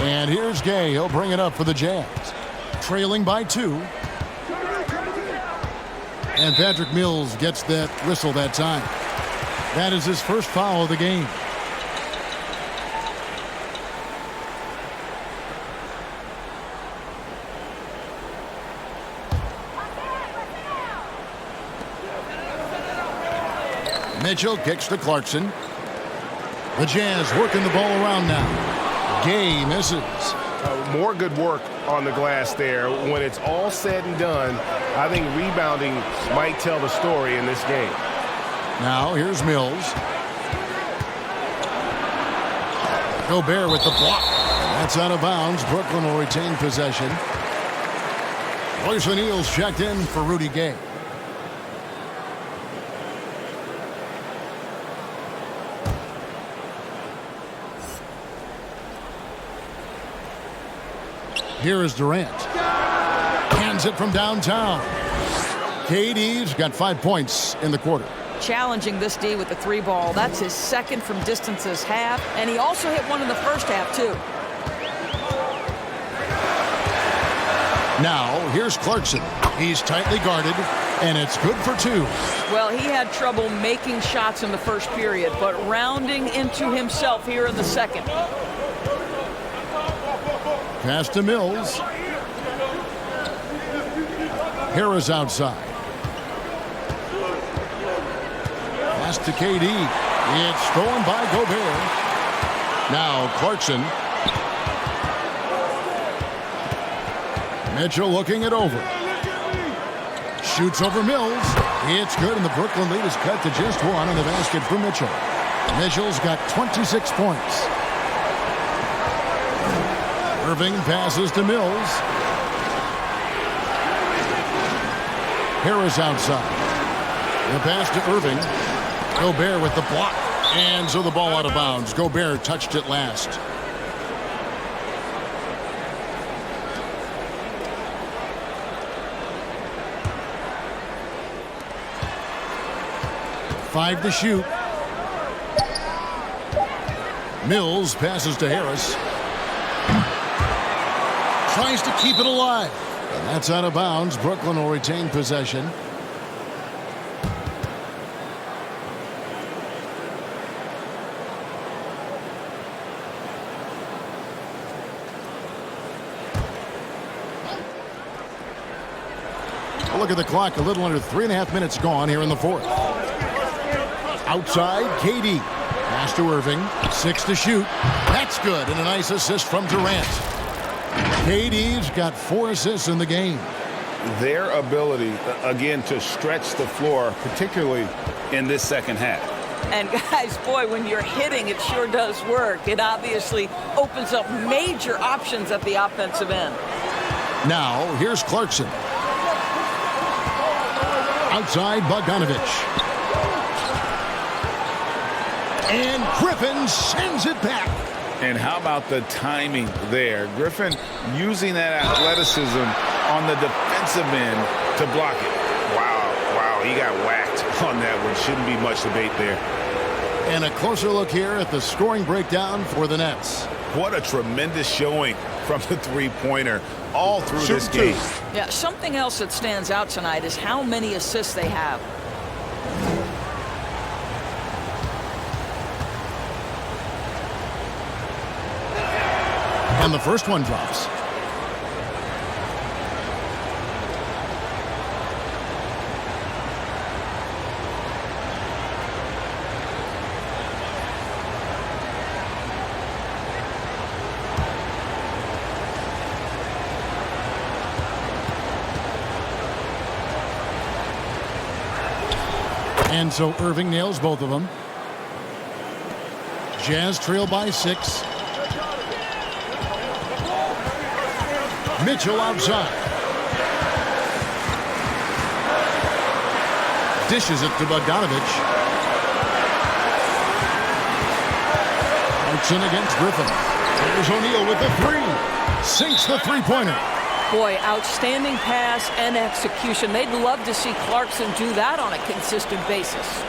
And here's Gay. He'll bring it up for the Jazz. Trailing by 2. And Patrick Mills gets that whistle that time. That is his first foul of the game. Mitchell kicks to Clarkson. The Jazz working the ball around now. Gay misses. More good work on the glass there. When it's all said and done, I think rebounding might tell the story in this game. Now here's Mills. Gobert with the block. That's out of bounds. Brooklyn will retain possession. Royce O'Neal's checked in for Rudy Gay. Here is Durant. Hands it from downtown. KD's got 5 points in the quarter. Challenging this D with the 3 ball. That's his second from distance this half. And he also hit one in the first half, too. Now, here's Clarkson. He's tightly guarded, and it's good for 2. Well, he had trouble making shots in the first period, but rounding into himself here in the second. Pass to Mills. Harris outside. Pass to KD. It's stolen by Gobert. Now Clarkson. Mitchell looking it over. Shoots over Mills. It's good, and the Brooklyn lead is cut to just 1 on the basket for Mitchell. Mitchell's got 26 points. Irving passes to Mills. Harris outside. The pass to Irving. Gobert with the block. And so the ball out of bounds. Gobert touched it last. Five to shoot. Mills passes to Harris. Tries to keep it alive. And that's out of bounds. Brooklyn will retain possession. Look at the clock. A little under 3.5 minutes gone here in the fourth. Outside, KD. Pass to Irving. 6 to shoot. That's good. And a nice assist from Durant. KD's got 4 assists in the game. Their ability, again, to stretch the floor, particularly in this second half. And guys, boy, when you're hitting, it sure does work. It obviously opens up major options at the offensive end. Now, here's Clarkson. Outside, Bogdanovich. And Griffin sends it back. And how about the timing there? Griffin using that athleticism on the defensive end to block it. Wow, he got whacked on that one. Shouldn't be much debate there. And a closer look here at the scoring breakdown for the Nets. What a tremendous showing from the three-pointer all through this game. Yeah, something else that stands out tonight is how many assists they have. And the first one drops. And so Irving nails both of them. Jazz trail by 6. Mitchell outside. Dishes it to Bogdanovich. Clarkson against Griffin. There's O'Neal with the 3. Sinks the three-pointer. Boy, outstanding pass and execution. They'd love to see Clarkson do that on a consistent basis.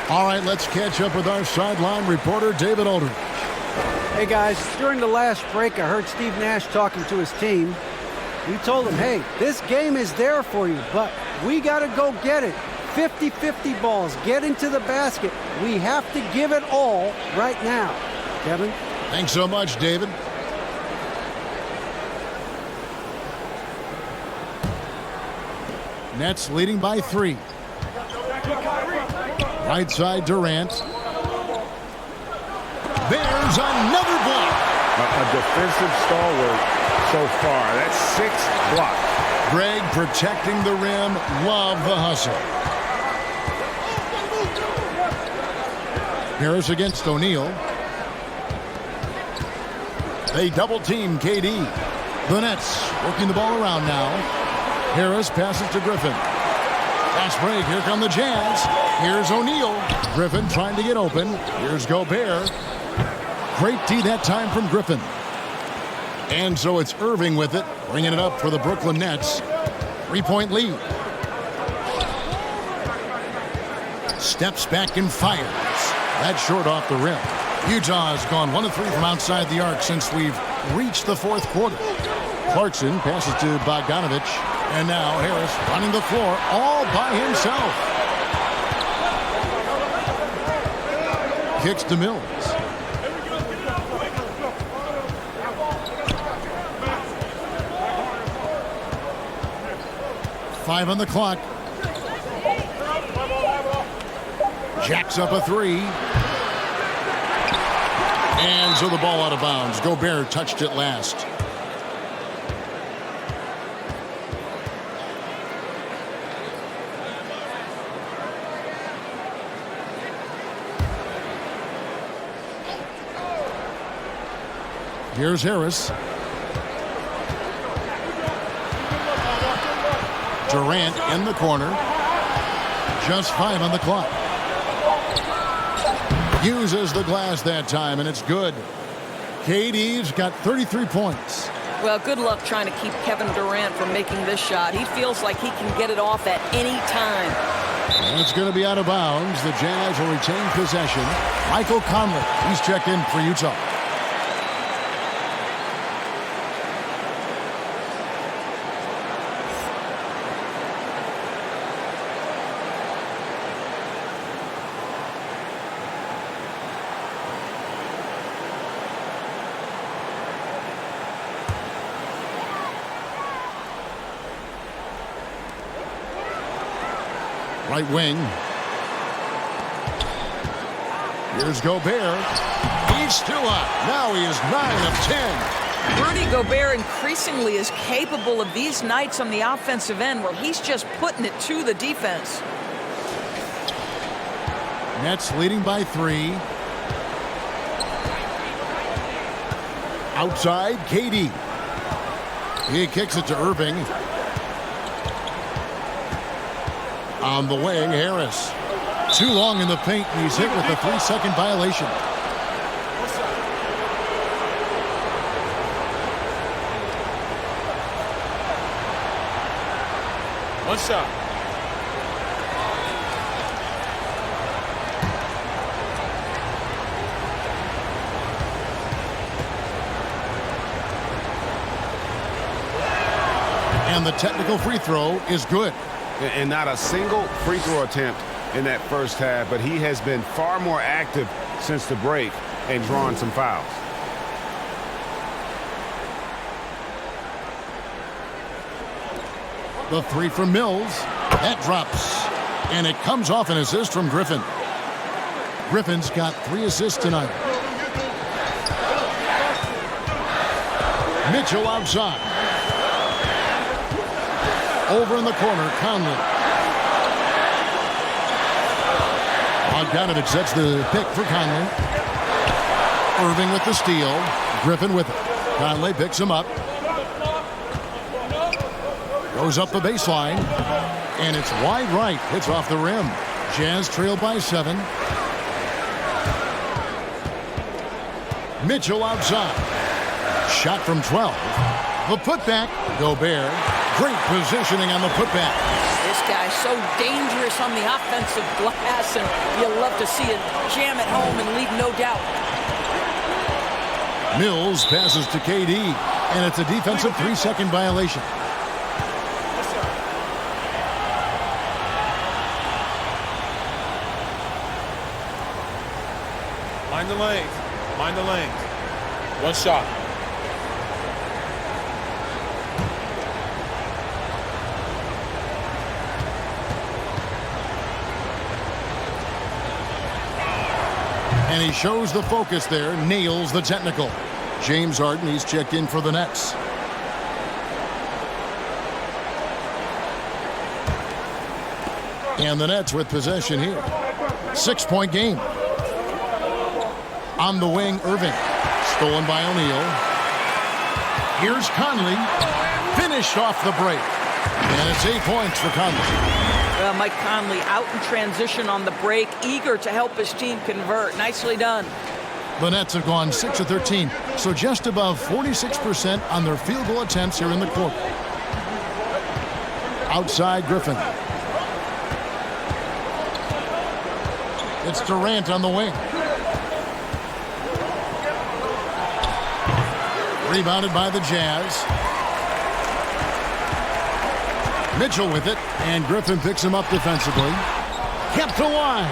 All right, let's catch up with our sideline reporter, David Aldridge. Hey, guys, during the last break, I heard Steve Nash talking to his team. He told them, hey, this game is there for you, but we got to go get it. 50-50 balls, get into the basket. We have to give it all right now. Kevin? Thanks so much, David. Nets leading by 3. Right side, Durant. There's another block. A defensive stalwart so far. That's 6 blocks. Greg protecting the rim. Love the hustle. Harris against O'Neal. They double team KD. The Nets working the ball around now. Harris passes to Griffin. Fast break. Here come the Jazz. Here's O'Neal. Griffin trying to get open. Here's Gobert. Great D that time from Griffin. And so it's Irving with it, bringing it up for the Brooklyn Nets. 3-point lead. Steps back and fires. That's short off the rim. Utah's gone 1 of 3 from outside the arc since we've reached the fourth quarter. Clarkson passes to Bogdanovich. And now Harris running the floor all by himself. Kicks to Mills. Five on the clock. Jacks up a 3. And so the ball out of bounds. Gobert touched it last. Here's Harris. Durant in the corner. Just 5 on the clock. Uses the glass that time, and it's good. KD's got 33 points. Well, good luck trying to keep Kevin Durant from making this shot. He feels like he can get it off at any time. And it's going to be out of bounds. The Jazz will retain possession. Michael Conley, he's checked in for Utah. Right wing. Here's Gobert. He's still up. Now he is 9 of 10. Rudy Gobert increasingly is capable of these nights on the offensive end where he's just putting it to the defense. Nets leading by 3. Outside, KD. He kicks it to Irving. On the wing, Harris. Too long in the paint, and he's hit with a 3-second violation. One shot. And the technical free throw is good. And not a single free throw attempt in that first half, but he has been far more active since the break and drawn some fouls. The 3 from Mills. That drops. And it comes off an assist from Griffin. Griffin's got 3 assists tonight. Mitchell outside. Over in the corner, Conley. Bogdanovich sets the pick for Conley. Irving with the steal. Griffin with it. Conley picks him up. Goes up the baseline. And it's wide right. Hits off the rim. Jazz trail by 7. Mitchell outside. Shot from 12. The putback. Gobert. Great positioning on the putback. This guy's so dangerous on the offensive glass, and you'll love to see it jam it home and leave no doubt. Mills passes to KD, and it's a defensive 3-second violation. Mind the lanes. Mind the lanes. One shot. And he shows the focus there, nails the technical. James Harden, he's checked in for the Nets. And the Nets with possession here. 6-point game. On the wing, Irving. Stolen by O'Neal. Here's Conley. Finished off the break. And it's 8 points for Conley. Mike Conley out in transition on the break, eager to help his team convert. Nicely done. The Nets have gone 6 of 13, so just above 46% on their field goal attempts here in the quarter. Outside Griffin. It's Durant on the wing. Rebounded by the Jazz. Mitchell with it, and Griffin picks him up defensively. Kept alive.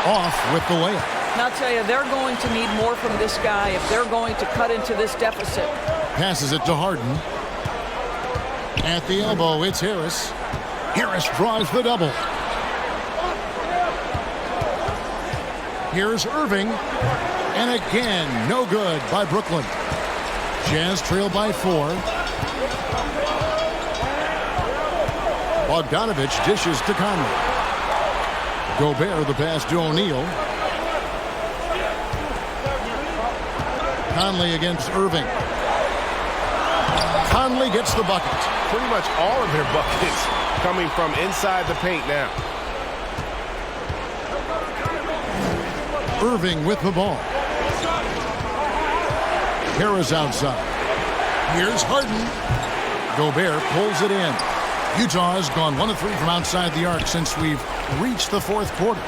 Off with the layup. And I'll tell you, they're going to need more from this guy if they're going to cut into this deficit. Passes it to Harden. At the elbow, it's Harris. Harris draws the double. Here's Irving. And again, no good by Brooklyn. Jazz trail by 4. Bogdanovich dishes to Conley. Gobert the pass to O'Neal. Conley against Irving. Conley gets the bucket. Pretty much all of their buckets coming from inside the paint now. Irving with the ball. Harris outside. Here's Harden. Gobert pulls it in. Utah has gone 1 of 3 from outside the arc since we've reached the fourth quarter.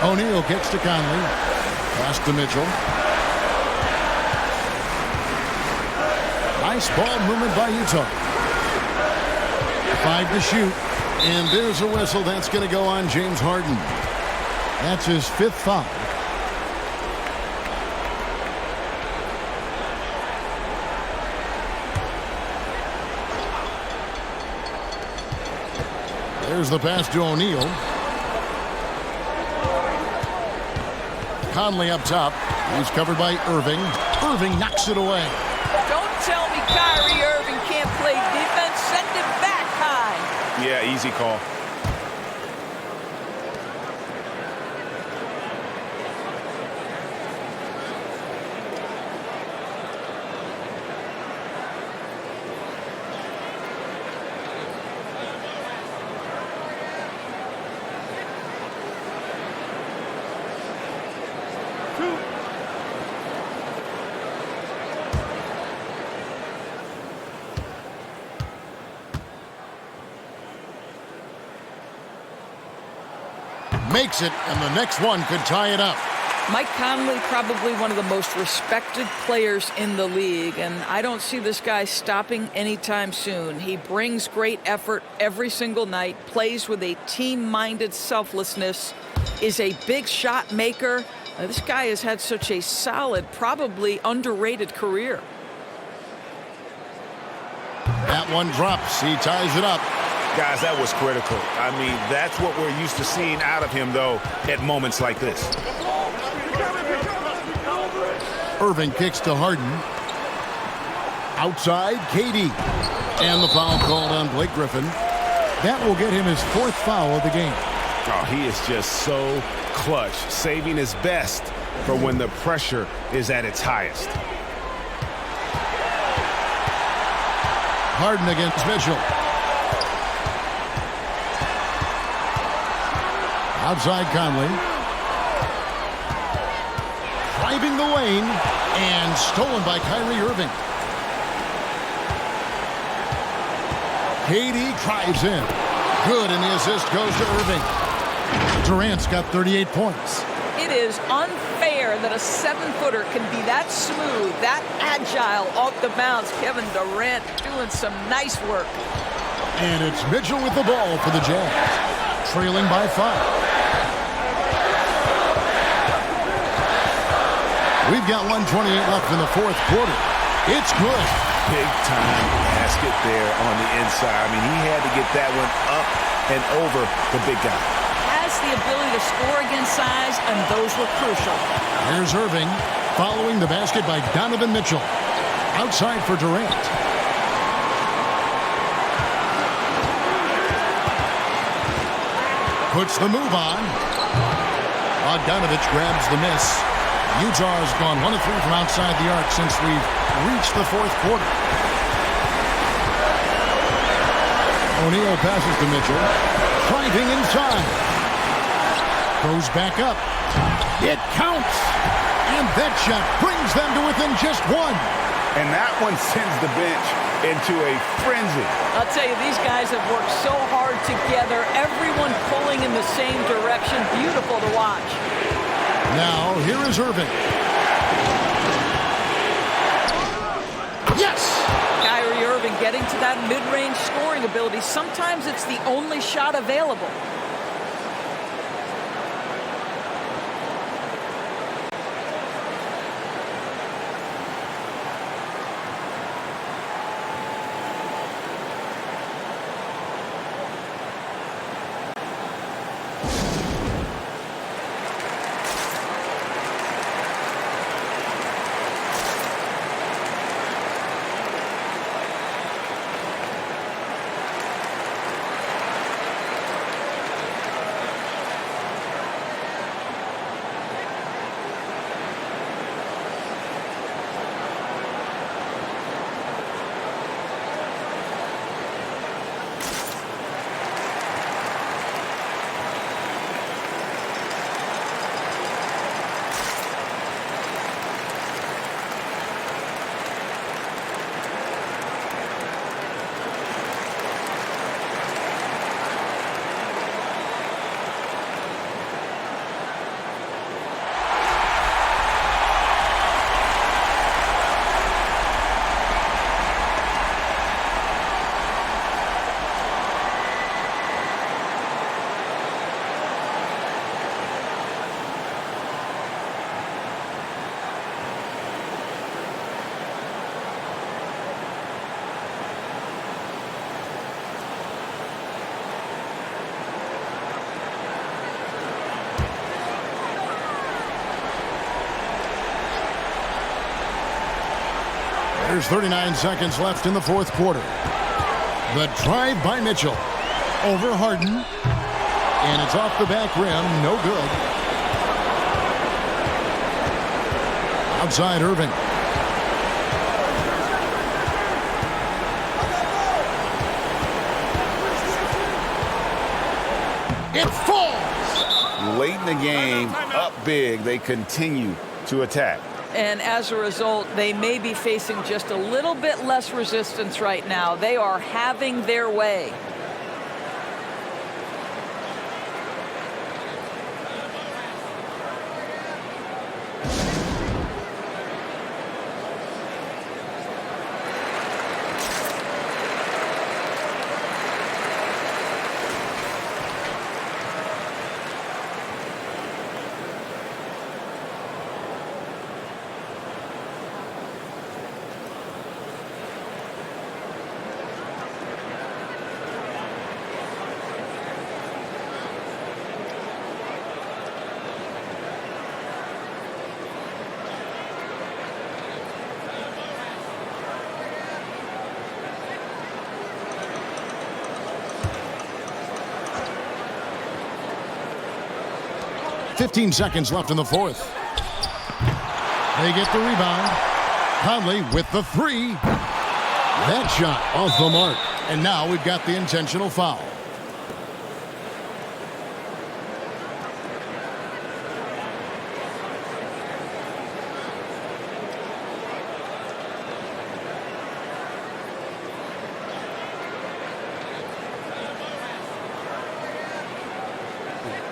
O'Neal kicks to Conley. Pass to Mitchell. Nice ball movement by Utah. 5 to shoot. And there's a whistle. That's going to go on James Harden. That's his 5th foul. There's the pass to O'Neal. Conley up top. He's covered by Irving. Irving knocks it away. Don't tell me Kyrie Irving can't play defense. Send it back high. Yeah, easy call. Makes it, and the next one could tie it up. Mike Conley, probably one of the most respected players in the league, and I don't see this guy stopping anytime soon. He brings great effort every single night, plays with a team-minded selflessness, is a big shot maker. This guy has had such a solid, probably underrated career. That one drops. He ties it up. Guys, that was critical. I mean, that's what we're used to seeing out of him, though, at moments like this. Irving kicks to Harden. Outside, KD. And the foul called on Blake Griffin. That will get him his 4th foul of the game. Oh, he is just so clutch, saving his best for when the pressure is at its highest. Harden against Mitchell. Outside Conley. Driving the lane and stolen by Kyrie Irving. KD drives in. Good, and the assist goes to Irving. Durant's got 38 points. It is unfair that a 7-footer can be that smooth, that agile off the bounce. Kevin Durant doing some nice work. And it's Mitchell with the ball for the Jazz. Trailing by 5. We've got 1:28 left in the fourth quarter. It's good. Big-time basket there on the inside. I mean, he had to get that one up and over the big guy. Has the ability to score against size, and those were crucial. Here's Irving following the basket by Donovan Mitchell. Outside for Durant. Puts the move on. Bogdanovich grabs the miss. Utah's gone 1 of 3 from outside the arc since we've reached the fourth quarter. O'Neal passes to Mitchell. Driving inside. Goes back up. It counts. And that shot brings them to within just 1. And that one sends the bench into a frenzy. I'll tell you, these guys have worked so hard together. Everyone pulling in the same direction. Beautiful to watch. Now, here is Irving. Yes! Kyrie Irving getting to that mid-range scoring ability. Sometimes it's the only shot available. There's 39 seconds left in the fourth quarter. The drive by Mitchell. Over Harden. And it's off the back rim. No good. Outside Irving. It falls! Late in the game, up big, they continue to attack. And as a result, they may be facing just a little bit less resistance right now. They are having their way. .15 seconds left in the fourth. They get the rebound. Conley with the three. That shot off the mark. And now we've got the intentional foul.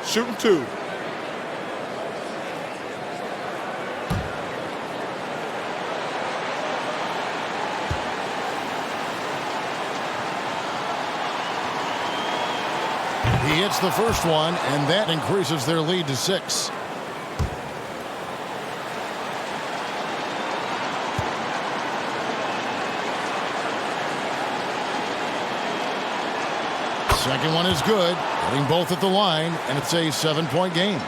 Shooting two. He hits the first one, and that increases their lead to 6. Second one is good. Hitting both at the line, and it's a 7-point game.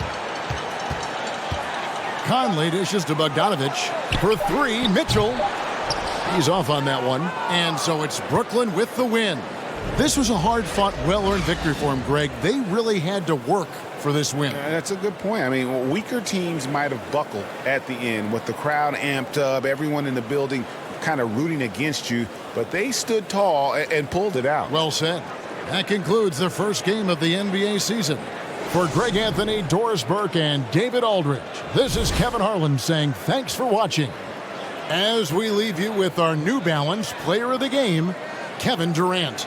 Conley dishes to Bogdanovich for three. Mitchell. He's off on that one. And so it's Brooklyn with the win. This was a hard-fought, well-earned victory for him, Greg. They really had to work for this win. That's a good point. I mean, weaker teams might have buckled at the end with the crowd amped up, everyone in the building kind of rooting against you, but they stood tall and pulled it out. Well said. That concludes the first game of the NBA season. For Greg Anthony, Doris Burke, and David Aldridge, this is Kevin Harlan saying thanks for watching. As we leave you with our New Balance Player of the Game, Kevin Durant.